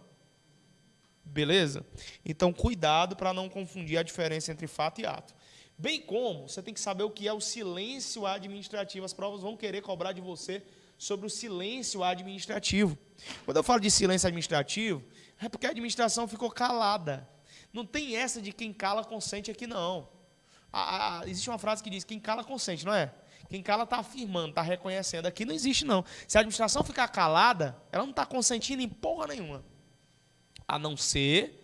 Beleza? Então, cuidado para não confundir a diferença entre fato e ato. Bem como você tem que saber o que é o silêncio administrativo. As provas vão querer cobrar de você sobre o silêncio administrativo. Quando eu falo de silêncio administrativo, é porque a administração ficou calada. Não tem essa de quem cala consente aqui, não. Existe uma frase que diz, quem cala consente, não é? Quem cala está afirmando, está reconhecendo. Aqui não existe, não. Se a administração ficar calada, ela não está consentindo em porra nenhuma. A não ser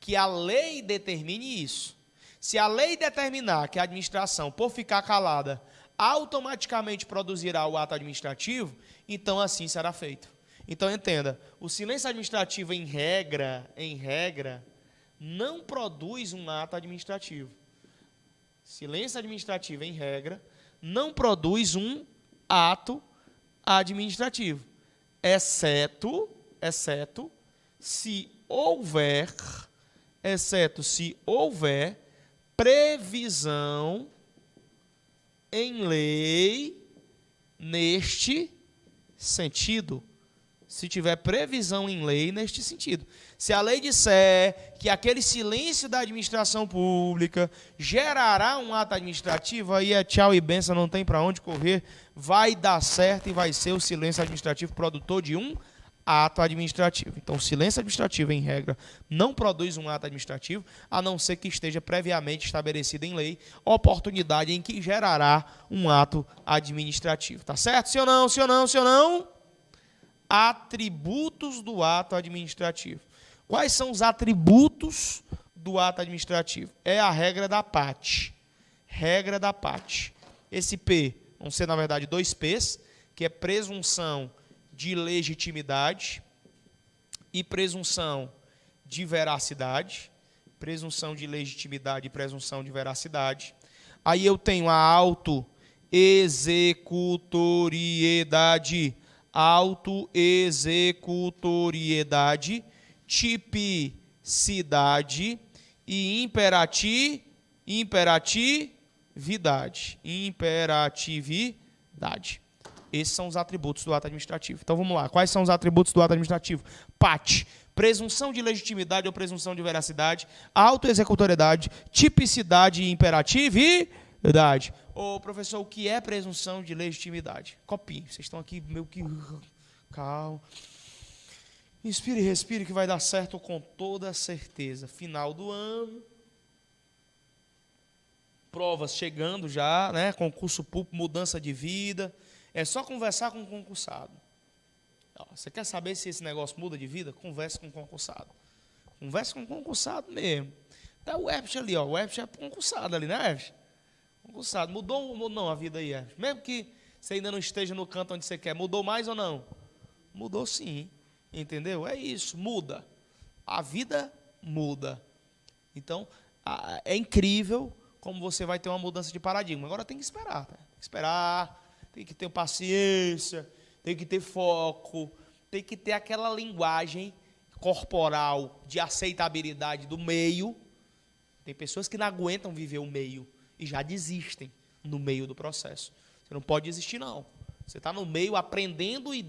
que a lei determine isso. Se a lei determinar que a administração, por ficar calada, automaticamente produzirá o ato administrativo, então assim será feito. Então entenda, o silêncio administrativo em regra, não produz um ato administrativo. Silêncio administrativo em regra não produz um ato administrativo, exceto se houver previsão em lei neste sentido. Se tiver previsão em lei neste sentido. Se a lei disser que aquele silêncio da administração pública gerará um ato administrativo, aí é tchau e benção, não tem para onde correr, vai dar certo e vai ser o silêncio administrativo produtor de um ato administrativo. Então, o silêncio administrativo, em regra, não produz um ato administrativo, a não ser que esteja previamente estabelecido em lei oportunidade em que gerará um ato administrativo. Tá certo? Sim ou não? Sim ou não? Sim ou não? Atributos do ato administrativo. Quais são os atributos do ato administrativo? É a regra da PAT. Regra da PAT. Esse P, vão ser, na verdade, 2 P's, que é presunção de legitimidade e presunção de veracidade. Presunção de legitimidade e presunção de veracidade. Aí eu tenho a autoexecutoriedade. Autoexecutoriedade, tipicidade e imperatividade. Esses são os atributos do ato administrativo. Então vamos lá. Quais são os atributos do ato administrativo? PAT, presunção de legitimidade ou presunção de veracidade, autoexecutoriedade, tipicidade e imperatividade. Ô, professor, o que é presunção de legitimidade? Copie. Vocês estão aqui meio que... Calma. Inspire e respire que vai dar certo com toda certeza. Final do ano. provas chegando já, né? Concurso público, mudança de vida. É só conversar com o concursado. Ó, você quer saber se esse negócio muda de vida? Converse com o concursado. Converse com o concursado mesmo. Tá o Epsch ali, ó. O Epsch é concursado ali, né, Epsch? Concursado. Mudou ou não a vida aí, Epsch? Mesmo que você ainda não esteja no canto onde você quer, mudou mais ou não? Mudou sim. Entendeu? É isso, muda. A vida muda. Então, é incrível como você vai ter uma mudança de paradigma. Agora tem que esperar, tá? Tem que esperar, tem que ter paciência, tem que ter foco, tem que ter aquela linguagem corporal de aceitabilidade do meio. Tem pessoas que não aguentam viver o meio e já desistem no meio do processo. Você não pode desistir, não. Você está no meio aprendendo e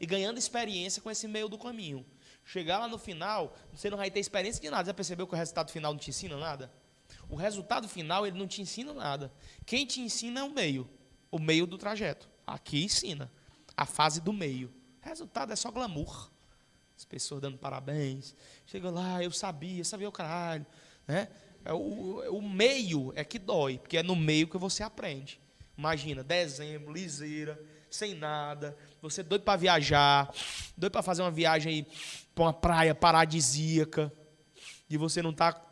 ganhando experiência com esse meio do caminho. Chegar lá no final, você não vai ter experiência de nada. Já percebeu que o resultado final não te ensina nada? O resultado final, ele não te ensina nada. Quem te ensina é o meio do trajeto. Aqui ensina a fase do meio. O resultado é só glamour. As pessoas dando parabéns. Chega lá, eu sabia o caralho. Né? O meio é que dói, porque é no meio que você aprende. Imagina, dezembro, liseira, sem nada, você doido para viajar, doido para fazer uma viagem aí para uma praia paradisíaca, e você não está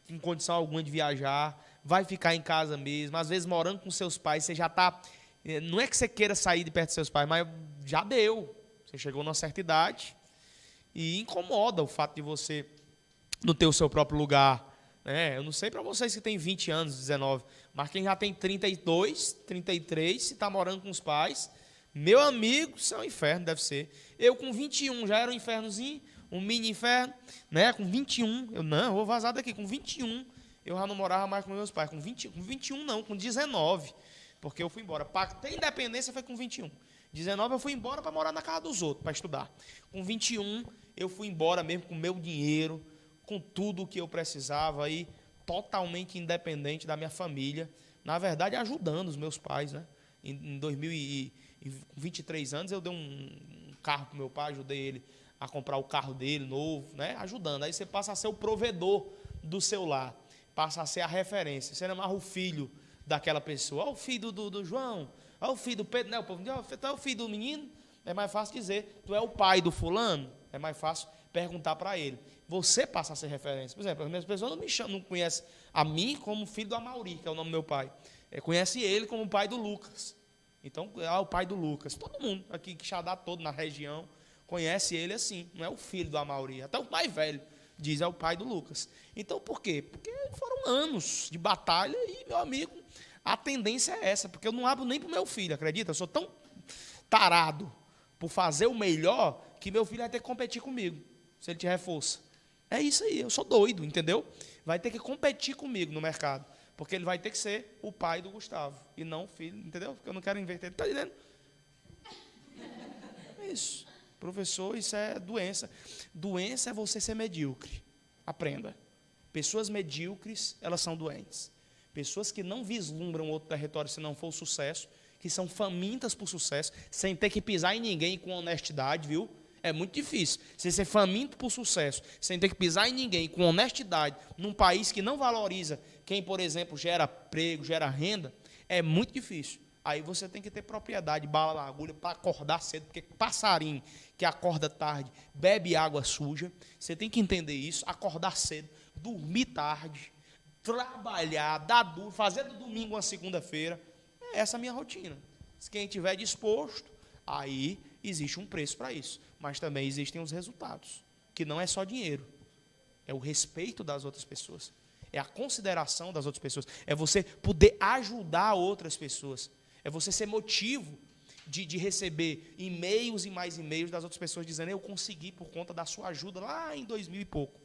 em condição alguma de viajar, vai ficar em casa mesmo, às vezes morando com seus pais, você já está... Não é que você queira sair de perto dos seus pais, mas já deu. Você chegou numa certa idade e incomoda o fato de você não ter o seu próprio lugar. Eu não sei para vocês que tem 20 anos, 19, mas quem já tem 32, 33, se está morando com os pais, meu amigo, isso é um inferno, deve ser. Eu com 21 já era um infernozinho, um mini inferno, né? Com 21, eu vou vazar daqui, com 21 eu já não morava mais com meus pais, com 21 não, com 19, porque eu fui embora. Para ter independência foi com 21. 19 eu fui embora para morar na casa dos outros, para estudar. Com 21 eu fui embora mesmo com meu dinheiro, com tudo o que eu precisava, aí, totalmente independente da minha família, na verdade ajudando os meus pais, né? Em 23 anos eu dei um carro para o meu pai, ajudei ele a comprar o carro dele novo, né? Ajudando. Aí você passa a ser o provedor do seu lar, passa a ser a referência. Você não é mais o filho daquela pessoa. Olha o filho do João, olha o filho do Pedro, né? O povo diz, tu é o filho do menino? É mais fácil dizer, tu é o pai do fulano? É mais fácil perguntar para ele. Você passa a ser referência. Por exemplo, as minhas pessoas não conhecem a mim como filho do Amauri, que é o nome do meu pai. Conhece ele como o pai do Lucas. Então, o pai do Lucas. Todo mundo aqui, que Xadá todo na região, conhece ele assim. Não é o filho do Amauri. Até o mais velho diz, é o pai do Lucas. Então, por quê? Porque foram anos de batalha e, meu amigo, a tendência é essa. Porque eu não abro nem para o meu filho, acredita? Eu sou tão tarado por fazer o melhor que meu filho vai ter que competir comigo, se ele tiver força. É isso aí, eu sou doido, entendeu? Vai ter que competir comigo no mercado, porque ele vai ter que ser o pai do Gustavo, e não o filho, entendeu? Porque eu não quero inverter, tá entendendo? É isso. Professor, isso é doença. Doença é você ser medíocre. Aprenda. Pessoas medíocres, elas são doentes. Pessoas que não vislumbram outro território se não for o sucesso, que são famintas por sucesso, sem ter que pisar em ninguém com honestidade, viu? É muito difícil. Você ser faminto por sucesso, sem ter que pisar em ninguém, com honestidade, num país que não valoriza quem, por exemplo, gera emprego, gera renda, é muito difícil. Aí você tem que ter propriedade, bala na agulha, para acordar cedo, porque passarinho que acorda tarde bebe água suja. Você tem que entender isso, acordar cedo, dormir tarde, trabalhar, dar duro, fazer do domingo uma segunda-feira. Essa é a minha rotina. Se quem estiver disposto, aí existe um preço para isso. Mas também existem os resultados, que não é só dinheiro. É o respeito das outras pessoas. É a consideração das outras pessoas. É você poder ajudar outras pessoas. É você ser motivo de receber e-mails e mais e-mails das outras pessoas dizendo, eu consegui por conta da sua ajuda lá em 2000 e pouco.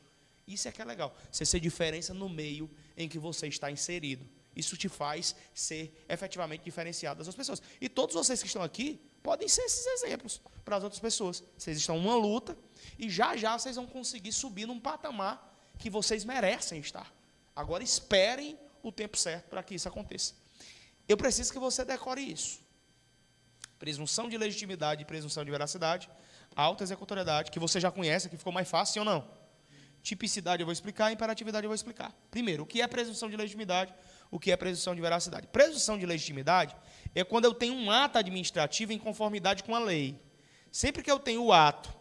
Isso é que é legal. Você ser diferença no meio em que você está inserido. Isso te faz ser efetivamente diferenciado das outras pessoas. E todos vocês que estão aqui podem ser esses exemplos para as outras pessoas. Vocês estão numa luta e já vocês vão conseguir subir num patamar que vocês merecem estar. Agora esperem o tempo certo para que isso aconteça. Eu preciso que você decore isso. Presunção de legitimidade e presunção de veracidade, auto-executoriedade, que você já conhece, que ficou mais fácil, sim ou não? Tipicidade eu vou explicar, imperatividade eu vou explicar. Primeiro, o que é presunção de legitimidade, o que é presunção de veracidade. Presunção de legitimidade é quando eu tenho um ato administrativo em conformidade com a lei. Sempre que eu tenho o ato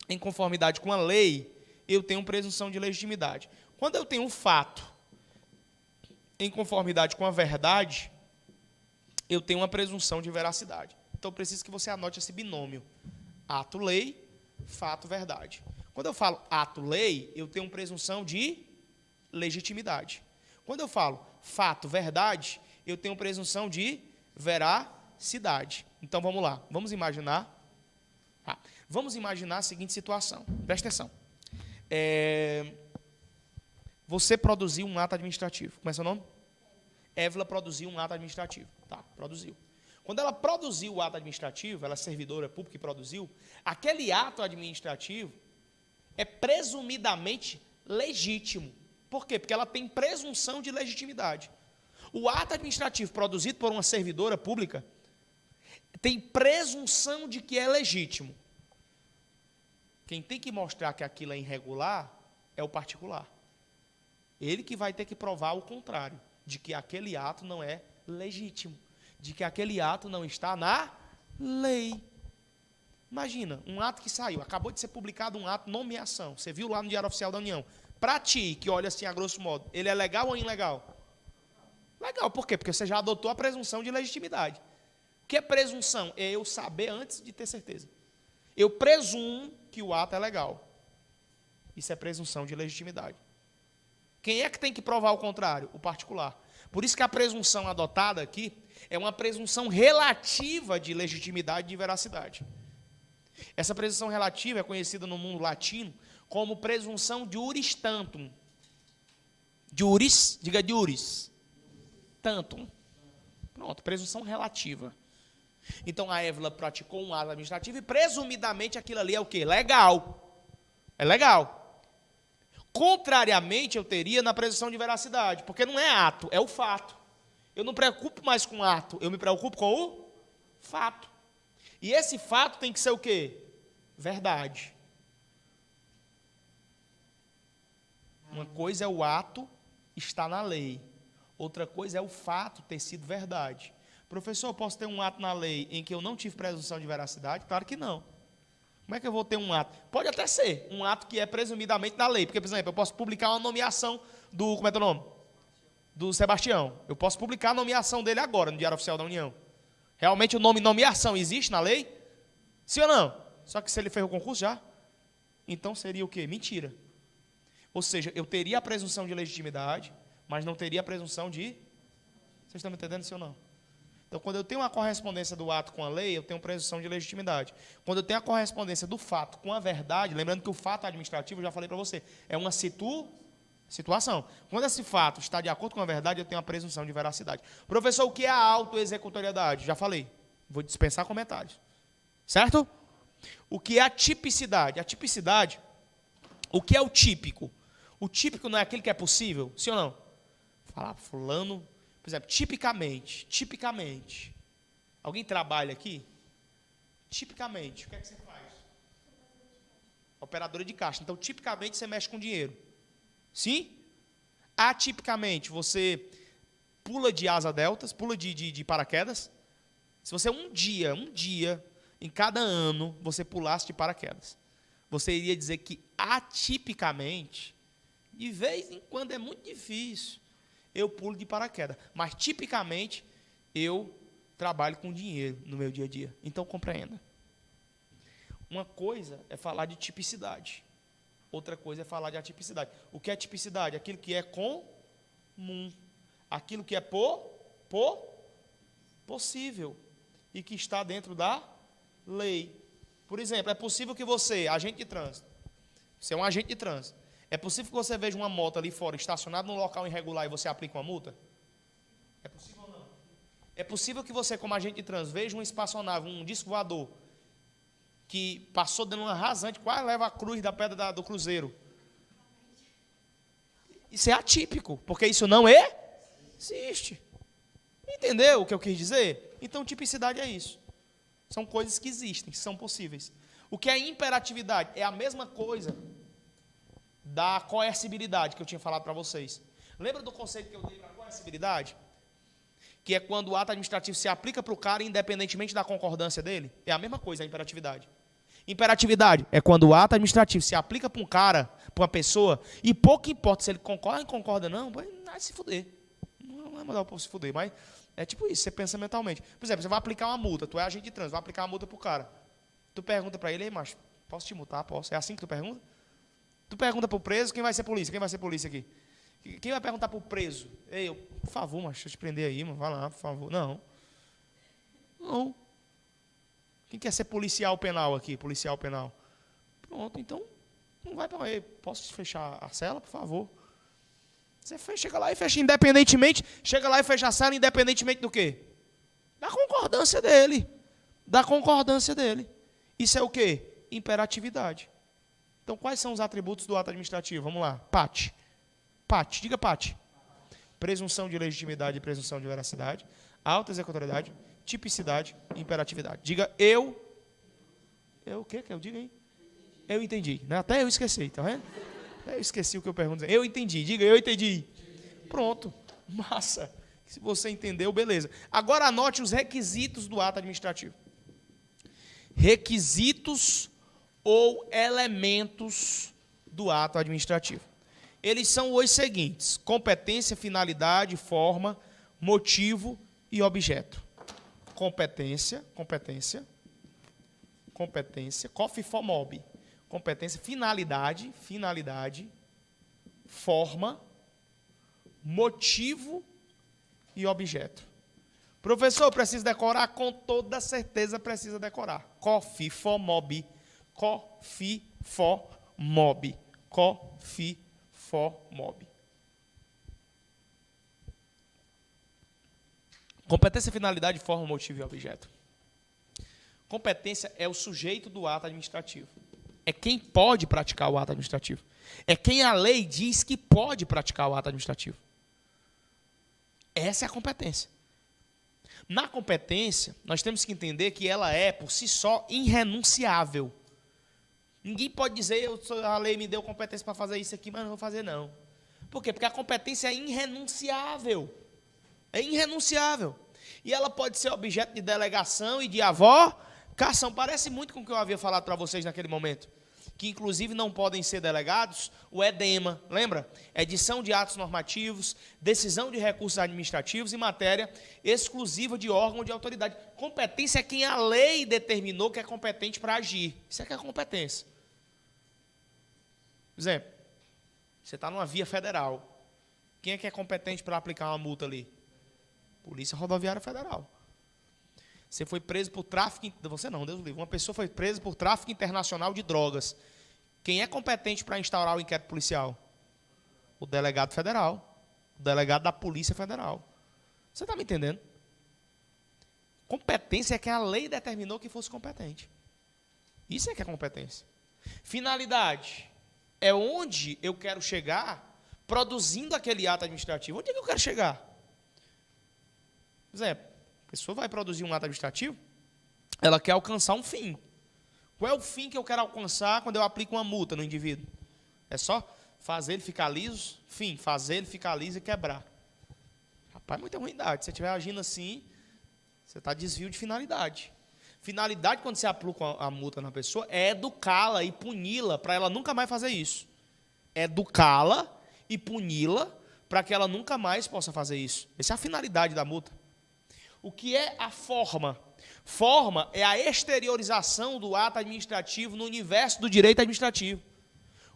em conformidade com a lei, eu tenho presunção de legitimidade. Quando eu tenho um fato em conformidade com a verdade, eu tenho uma presunção de veracidade. Então, eu preciso que você anote esse binômio. Ato-lei, fato-verdade. Quando eu falo ato-lei, eu tenho uma presunção de legitimidade. Quando eu falo fato-verdade, eu tenho presunção de veracidade. Então, vamos lá. Vamos imaginar. Vamos imaginar a seguinte situação. Presta atenção. Você produziu um ato administrativo. Como é seu nome? Évila produziu um ato administrativo. Tá, produziu. Quando ela produziu o ato administrativo, ela é servidora pública e produziu, aquele ato administrativo é presumidamente legítimo. Por quê? Porque ela tem presunção de legitimidade. O ato administrativo produzido por uma servidora pública tem presunção de que é legítimo. Quem tem que mostrar que aquilo é irregular é o particular. Ele que vai ter que provar o contrário, de que aquele ato não é legítimo, de que aquele ato não está na lei. Imagina, um ato que saiu, acabou de ser publicado um ato, nomeação, você viu lá no Diário Oficial da União. Para ti, que olha assim a grosso modo, ele é legal ou ilegal? Legal, por quê? Porque você já adotou a presunção de legitimidade. O que é presunção? É eu saber antes de ter certeza. Eu presumo que o ato é legal. Isso é presunção de legitimidade. Quem é que tem que provar o contrário? O particular. Por isso que a presunção adotada aqui é uma presunção relativa de legitimidade e de veracidade. Essa presunção relativa é conhecida no mundo latino como presunção juris tantum. Juris, diga juris. Tantum. Pronto, presunção relativa. Então a Évila praticou um ato administrativo e presumidamente aquilo ali é o quê? Legal. É legal. Contrariamente, eu teria na presunção de veracidade, porque não é ato, é o fato. Eu não me preocupo mais com o ato, eu me preocupo com o fato. E esse fato tem que ser o quê? Verdade. Uma coisa é o ato estar na lei, outra coisa é o fato ter sido verdade. Professor, eu posso ter um ato na lei em que eu não tive presunção de veracidade? Claro que não. Como é que eu vou ter um ato? Pode até ser um ato que é presumidamente da lei. Porque, por exemplo, eu posso publicar uma nomeação do... Como é teu nome? Do Sebastião. Eu posso publicar a nomeação dele agora no Diário Oficial da União. Realmente o nome nomeação existe na lei? Sim ou não? Só que se ele fez o concurso já, então seria o quê? Mentira. Ou seja, eu teria a presunção de legitimidade, mas não teria a presunção de... Vocês estão me entendendo, sim ou não? Então, quando eu tenho uma correspondência do ato com a lei, eu tenho presunção de legitimidade. Quando eu tenho a correspondência do fato com a verdade, lembrando que o fato administrativo, eu já falei para você, é uma situação. Quando esse fato está de acordo com a verdade, eu tenho a presunção de veracidade. Professor, o que é a autoexecutoriedade? Já falei. Vou dispensar comentários. Certo? O que é a tipicidade? A tipicidade, o que é o típico? O típico não é aquele que é possível? Sim ou não? Falar, fulano... Por exemplo, tipicamente. Alguém trabalha aqui? Tipicamente, o que é que você faz? Operadora de caixa. Então, tipicamente, você mexe com dinheiro. Sim? Atipicamente, você pula de asa deltas, pula de paraquedas. Se você um dia, em cada ano, você pulasse de paraquedas, você iria dizer que atipicamente, de vez em quando é muito difícil, eu pulo de paraquedas. Mas, tipicamente, eu trabalho com dinheiro no meu dia a dia. Então, compreenda. Uma coisa é falar de tipicidade. Outra coisa é falar de atipicidade. O que é tipicidade? Aquilo que é comum. Aquilo que é possível. E que está dentro da lei. Por exemplo, é possível que você, agente de trânsito, você é um agente de trânsito, é possível que você veja uma moto ali fora, estacionada num local irregular e você aplique uma multa? É possível ou não? É possível que você, como agente de trânsito, veja uma espaçonave, um disco voador, que passou dando uma rasante, quase leva a cruz da pedra do cruzeiro. Isso é atípico, porque isso não existe. Entendeu o que eu quis dizer? Então, tipicidade é isso. São coisas que existem, que são possíveis. O que é imperatividade? É a mesma coisa da coercibilidade que eu tinha falado para vocês. Lembra do conceito que eu dei para coercibilidade? Que é quando o ato administrativo se aplica para o cara independentemente da concordância dele? É a mesma coisa a imperatividade. Imperatividade é quando o ato administrativo se aplica para um cara, para uma pessoa, e pouco importa se ele concorda ou concorda não, vai se fuder. Não vai mandar o povo se fuder, mas é tipo isso, você pensa mentalmente. Por exemplo, você vai aplicar uma multa, tu é agente de trânsito, vai aplicar uma multa pro cara. Tu pergunta para ele, ei, macho, posso te multar? Posso. É assim que tu pergunta? Tu pergunta pro preso, quem vai ser polícia? Quem vai ser polícia aqui? Quem vai perguntar pro preso? Ei, por favor, macho, deixa eu te prender aí, mano, vai lá, por favor. Não. Não. Quem quer ser policial penal aqui? Policial penal. Pronto, então, não vai para aí. Posso fechar a cela, por favor? Você chega lá e fecha independentemente, chega lá e fecha a cela independentemente do quê? Da concordância dele. Da concordância dele. Isso é o quê? Imperatividade. Então, quais são os atributos do ato administrativo? Vamos lá. PAT. PAT, diga PAT. Presunção de legitimidade e presunção de veracidade. Autoexecutoriedade, tipicidade e imperatividade. Diga eu. Eu o quê que eu digo aí? Eu entendi. Até eu esqueci, tá vendo? Eu esqueci o que eu pergunto. Eu entendi. Diga, eu entendi. Pronto. Massa. Se você entendeu, beleza. Agora anote os requisitos do ato administrativo. Requisitos ou elementos do ato administrativo. Eles são os seguintes: competência, finalidade, forma, motivo e objeto. Competência, COFIFOMOB. Competência, finalidade, forma, motivo e objeto. Professor, preciso decorar? Com toda certeza precisa decorar. COFIFOMOB. COFIFOMOB. COFIFOMOB. Competência, finalidade, forma, motivo e objeto. Competência é o sujeito do ato administrativo. É quem pode praticar o ato administrativo. É quem a lei diz que pode praticar o ato administrativo. Essa é a competência. Na competência, nós temos que entender que ela é, por si só, irrenunciável. Ninguém pode dizer, a lei me deu competência para fazer isso aqui, mas não vou fazer não. Por quê? Porque a competência é irrenunciável. É irrenunciável. E ela pode ser objeto de delegação e de avocação. Parece muito com o que eu havia falado para vocês naquele momento. Que, inclusive, não podem ser delegados o EDEMA, lembra? Edição de atos normativos, decisão de recursos administrativos e matéria exclusiva de órgão de autoridade. Competência é quem a lei determinou que é competente para agir. Isso é que é competência. Por exemplo, você está numa via federal. Quem é que é competente para aplicar uma multa ali? Polícia Rodoviária Federal. Você foi preso por tráfico... Você não, Deus o livre. Uma pessoa foi presa por tráfico internacional de drogas. Quem é competente para instaurar o inquérito policial? O delegado federal. O delegado da Polícia Federal. Você está me entendendo? Competência é que a lei determinou que fosse competente. Isso é que é competência. Finalidade é onde eu quero chegar produzindo aquele ato administrativo. Onde é que eu quero chegar? Por exemplo, a pessoa vai produzir um ato administrativo, ela quer alcançar um fim. Qual é o fim que eu quero alcançar quando eu aplico uma multa no indivíduo? É só fazer ele ficar liso, fim, fazer ele ficar liso e quebrar. Rapaz, muita ruindade. Se você estiver agindo assim, você está desvio de finalidade. Finalidade, quando você aplica a multa na pessoa, é educá-la e puni-la para ela nunca mais fazer isso. Educá-la e puni-la para que ela nunca mais possa fazer isso. Essa é a finalidade da multa. O que é a forma? Forma é a exteriorização do ato administrativo no universo do direito administrativo.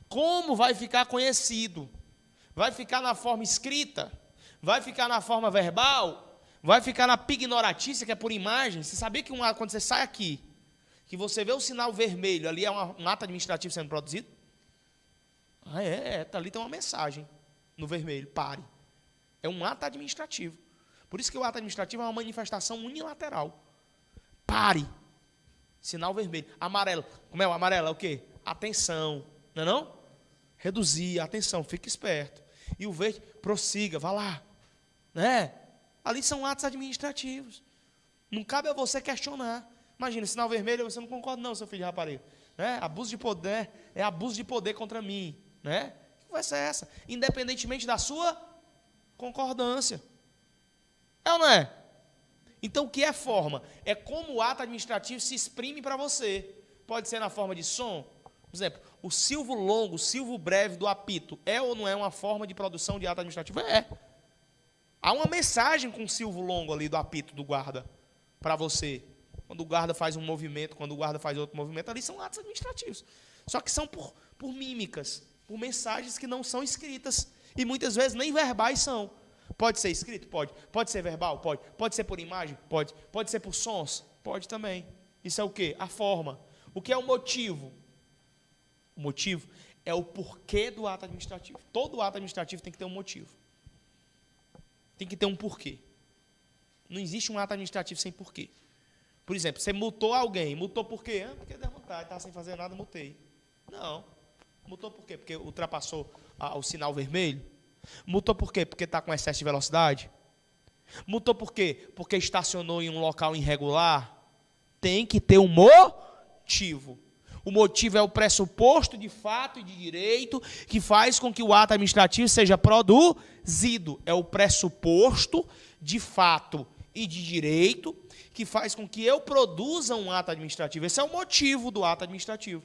Como vai ficar conhecido? Vai ficar na forma escrita? Vai ficar na forma verbal? Vai ficar na pignoratícia, que é por imagem? Você sabia que quando você sai aqui, que você vê o sinal vermelho, ali é um ato administrativo sendo produzido? Ali tem uma mensagem no vermelho, pare. É um ato administrativo. Por isso que o ato administrativo é uma manifestação unilateral. Pare. Sinal vermelho. Amarelo. Como é o amarelo? É o quê? Atenção. Não é não? Reduzir. Atenção. Fique esperto. E o verde, prossiga. Vá lá. Né? Ali são atos administrativos. Não cabe a você questionar. Imagina, sinal vermelho, você não concorda não, seu filho de rapariga. Né? Abuso de poder é abuso de poder contra mim. Né? Conversa é essa? Independentemente da sua concordância. É ou não é? Então, o que é forma? É como o ato administrativo se exprime para você. Pode ser na forma de som. Por exemplo, o silvo longo, o silvo breve do apito é ou não é uma forma de produção de ato administrativo? É. Há uma mensagem com o silvo longo ali do apito do guarda para você. Quando o guarda faz um movimento, quando o guarda faz outro movimento, ali são atos administrativos. Só que são por mímicas, por mensagens que não são escritas. E muitas vezes nem verbais são. Pode ser escrito? Pode. Pode ser verbal? Pode. Pode ser por imagem? Pode. Pode ser por sons? Pode também. Isso é o quê? A forma. O que é o motivo? O motivo é o porquê do ato administrativo. Todo ato administrativo tem que ter um motivo. Tem que ter um porquê. Não existe um ato administrativo sem porquê. Por exemplo, você multou alguém. Multou por quê? Porque deu vontade, estava sem fazer nada, multei. Não. Multou por quê? Porque ultrapassou o sinal vermelho? Multou por quê? Porque está com excesso de velocidade? Multou por quê? Porque estacionou em um local irregular? Tem que ter um motivo. O motivo é o pressuposto de fato e de direito que faz com que o ato administrativo seja produzido. É o pressuposto de fato e de direito que faz com que eu produza um ato administrativo. Esse é o motivo do ato administrativo.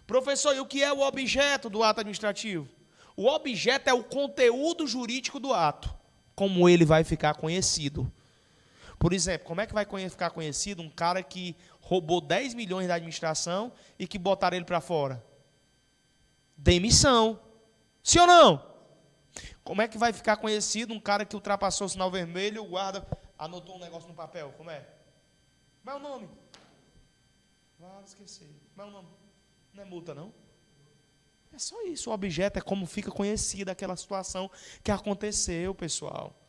Professor, e o que é o objeto do ato administrativo? O objeto é o conteúdo jurídico do ato, como ele vai ficar conhecido. Por exemplo, como é que vai ficar conhecido um cara que roubou 10 milhões da administração e que botaram ele para fora? Demissão. Sim ou não? Como é que vai ficar conhecido um cara que ultrapassou o sinal vermelho e o guarda anotou um negócio no papel? Como é? Como é o nome? Esqueci. Como é o nome? Não é multa, não? É só isso. O objeto é como fica conhecida aquela situação que aconteceu, pessoal.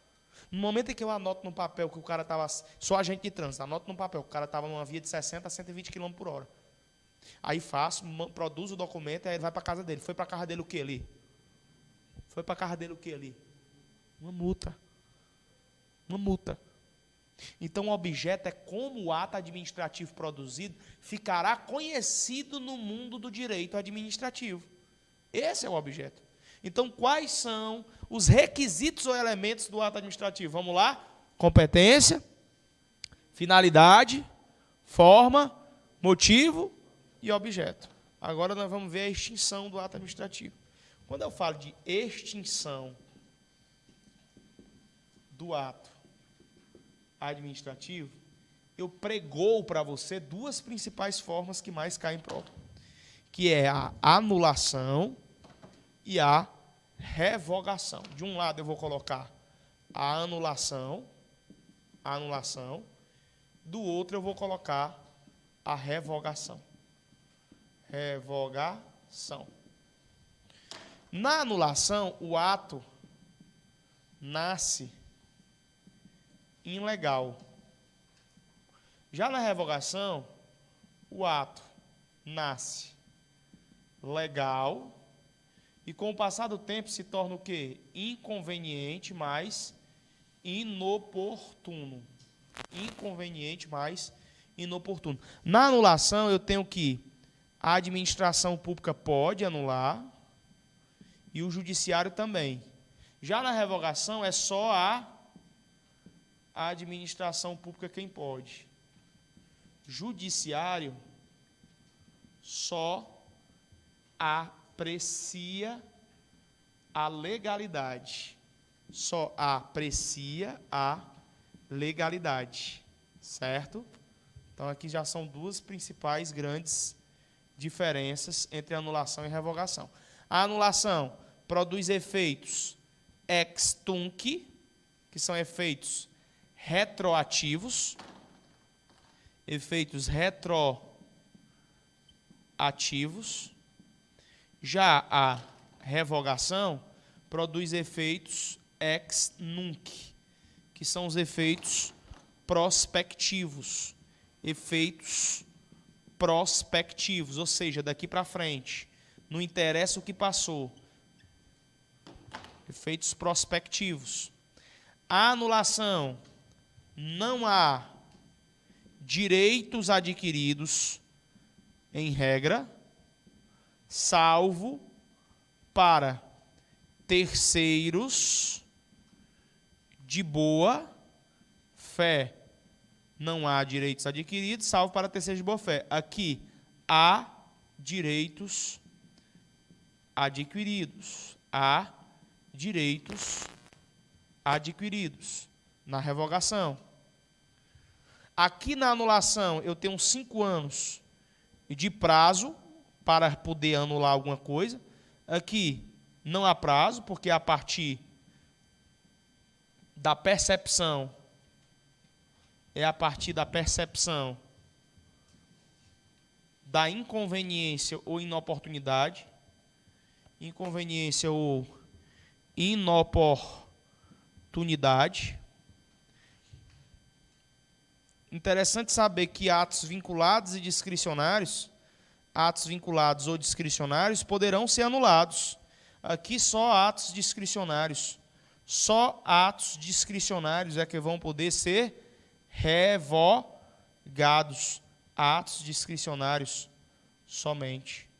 No momento em que eu anoto no papel que o cara estava... Sou agente de trânsito, anoto no papel que o cara estava numa via de 60 a 120 km por hora. Aí faço, produzo o documento e aí ele vai para a casa dele. Foi para a casa dele o quê ali? Foi para a casa dele o quê ali? Uma multa. Uma multa. Então, o objeto é como o ato administrativo produzido ficará conhecido no mundo do direito administrativo. Esse é o objeto. Então, quais são os requisitos ou elementos do ato administrativo? Vamos lá? Competência, finalidade, forma, motivo e objeto. Agora nós vamos ver a extinção do ato administrativo. Quando eu falo de extinção do ato administrativo, eu pregoo para você duas principais formas que mais caem em prova, que é a anulação e a revogação. De um lado eu vou colocar a anulação, do outro eu vou colocar a revogação. Revogação. Na anulação, o ato nasce ilegal. Já na revogação, o ato nasce legal e com o passar do tempo se torna o quê? Inconveniente, mais inoportuno. Inconveniente, mais inoportuno. Na anulação, eu tenho que a administração pública pode anular e o judiciário também. Já na revogação, é só a administração pública quem pode. Judiciário só aprecia a legalidade. Só aprecia a legalidade. Certo? Então, aqui já são duas principais grandes diferenças entre anulação e revogação. A anulação produz efeitos ex tunc, que são efeitos retroativos. Efeitos retroativos. Já a revogação produz efeitos ex nunc, que são os efeitos prospectivos. Efeitos prospectivos, ou seja, daqui para frente. Não interessa o que passou. Efeitos prospectivos. A anulação, não há direitos adquiridos, em regra, salvo para terceiros de boa fé. Não há direitos adquiridos, salvo para terceiros de boa fé. Aqui há direitos adquiridos. Há direitos adquiridos na revogação. Aqui na anulação eu tenho 5 anos de prazo para poder anular alguma coisa. Aqui não há prazo, porque a partir da percepção, é a partir da percepção da inconveniência ou inoportunidade. Inconveniência ou inoportunidade. Interessante saber que atos vinculados e discricionários, atos vinculados ou discricionários, poderão ser anulados. Aqui só atos discricionários. Só atos discricionários é que vão poder ser revogados. Atos discricionários somente.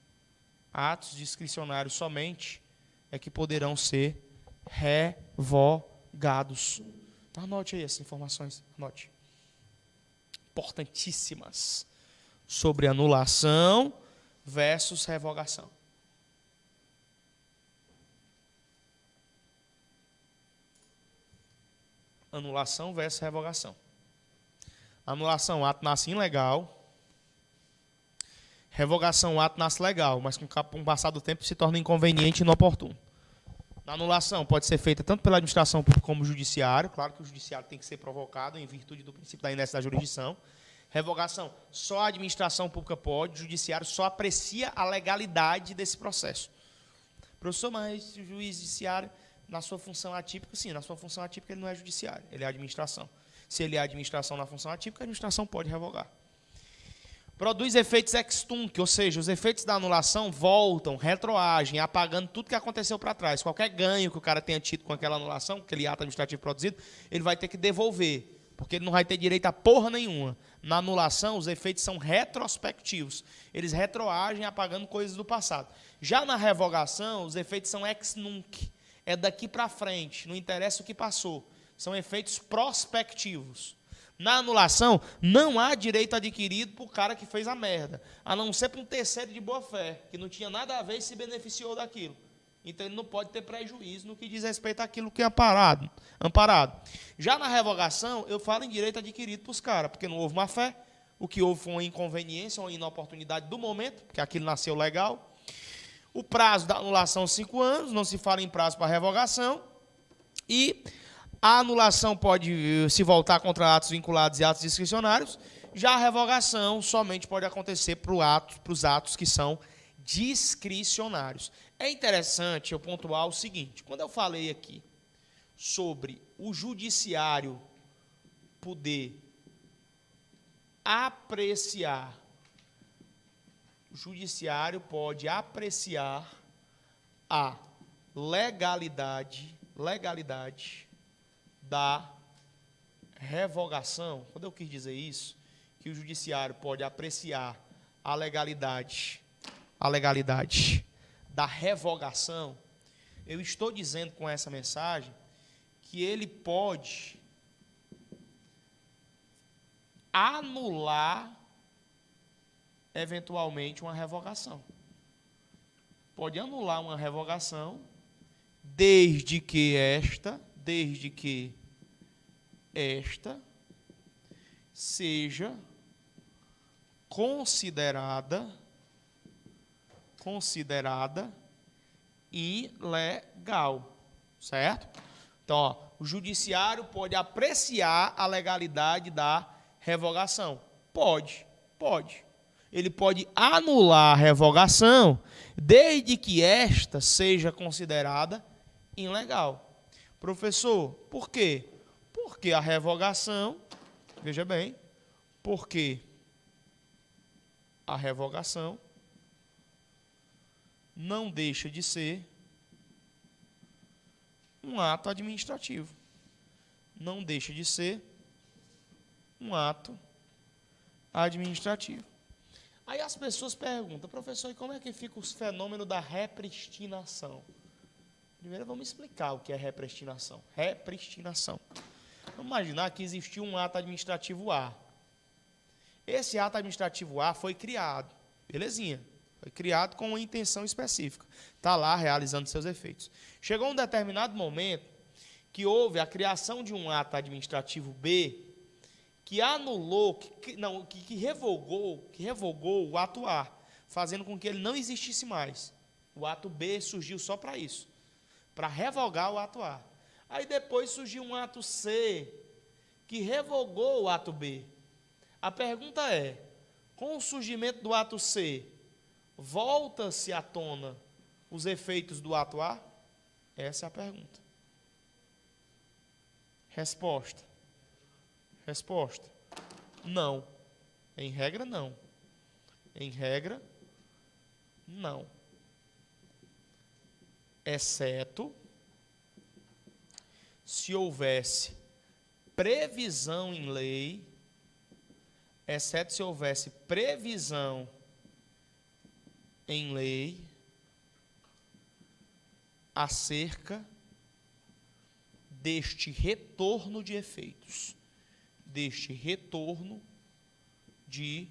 Atos discricionários somente é que poderão ser revogados. Anote aí essas informações. Anote. Importantíssimas. Sobre anulação versus revogação. Anulação versus revogação. Anulação, ato nasce ilegal. Revogação, ato nasce legal, mas com o passar do tempo se torna inconveniente e inoportuno. Na anulação pode ser feita tanto pela administração pública como judiciário. Claro que o judiciário tem que ser provocado em virtude do princípio da inércia da jurisdição. Revogação, só a administração pública pode, o judiciário só aprecia a legalidade desse processo. Professor, mas o juiz judiciário, na sua função atípica, sim, na sua função atípica ele não é judiciário, ele é administração. Se ele é administração na função atípica, a administração pode revogar. Produz efeitos ex tunc, ou seja, os efeitos da anulação voltam, retroagem, apagando tudo que aconteceu para trás. Qualquer ganho que o cara tenha tido com aquela anulação, aquele ato administrativo produzido, ele vai ter que devolver, porque ele não vai ter direito a porra nenhuma. Na anulação, os efeitos são retrospectivos. Eles retroagem, apagando coisas do passado. Já na revogação, os efeitos são ex nunc. É daqui para frente, não interessa o que passou. São efeitos prospectivos. Na anulação, não há direito adquirido por cara que fez a merda, a não ser para um terceiro de boa fé, que não tinha nada a ver e se beneficiou daquilo. Então, ele não pode ter prejuízo no que diz respeito àquilo que é amparado. Já na revogação, eu falo em direito adquirido para os caras, porque não houve má fé, o que houve foi uma inconveniência, uma inoportunidade do momento, porque aquilo nasceu legal. O prazo da anulação, 5 anos, não se fala em prazo para revogação. E a anulação pode se voltar contra atos vinculados e atos discricionários. Já a revogação somente pode acontecer para os atos que são discricionários. É interessante eu pontuar o seguinte: quando eu falei aqui sobre o judiciário poder apreciar, o judiciário pode apreciar a legalidade da revogação. Quando eu quis dizer isso, que o judiciário pode apreciar a legalidade da revogação, eu estou dizendo com essa mensagem que ele pode anular eventualmente uma revogação. Pode anular uma revogação desde que esta seja considerada ilegal, certo? Então, ó, o judiciário pode apreciar a legalidade da revogação. Pode. Ele pode anular a revogação desde que esta seja considerada ilegal. Professor, por quê? Porque a revogação, veja bem, porque a revogação não deixa de ser um ato administrativo. Não deixa de ser um ato administrativo. Aí as pessoas perguntam, professor, e como é que fica o fenômeno da repristinação? Primeiro vamos explicar o que é repristinação. Repristinação. Vamos imaginar que existiu um ato administrativo A. Esse ato administrativo A foi criado, belezinha, foi criado com uma intenção específica. Está lá realizando seus efeitos. Chegou um determinado momento que houve a criação de um ato administrativo B que anulou, que revogou o ato A, fazendo com que ele não existisse mais. O ato B surgiu só para isso, para revogar o ato A. Aí depois surgiu um ato C, que revogou o ato B. A pergunta é, com o surgimento do ato C, volta-se à tona os efeitos do ato A? Essa é a pergunta. Resposta. Resposta. Não. Em regra, não. Em regra, não. Exceto se houvesse previsão em lei, exceto se houvesse previsão em lei acerca deste retorno de efeitos. Deste retorno de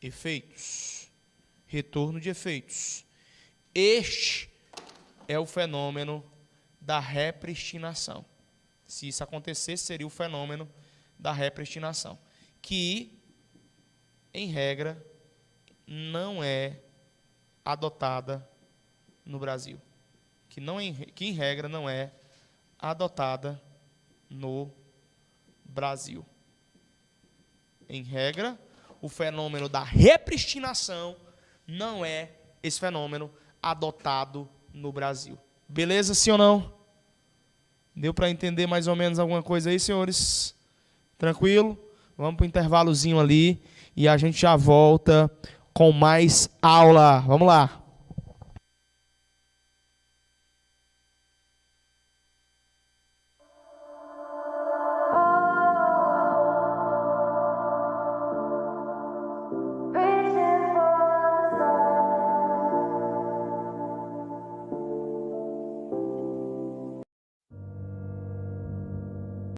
efeitos. Retorno de efeitos. Este é o fenômeno da repristinação. Se isso acontecesse, seria o fenômeno da repristinação, que, em regra, não é adotada no Brasil. Que, em regra, não é adotada no Brasil. Em regra, o fenômeno da repristinação não é esse fenômeno adotado no Brasil. Beleza, sim ou não? Deu para entender mais ou menos alguma coisa aí, senhores? Tranquilo? Vamos para o intervalozinho ali e a gente já volta com mais aula. Vamos lá.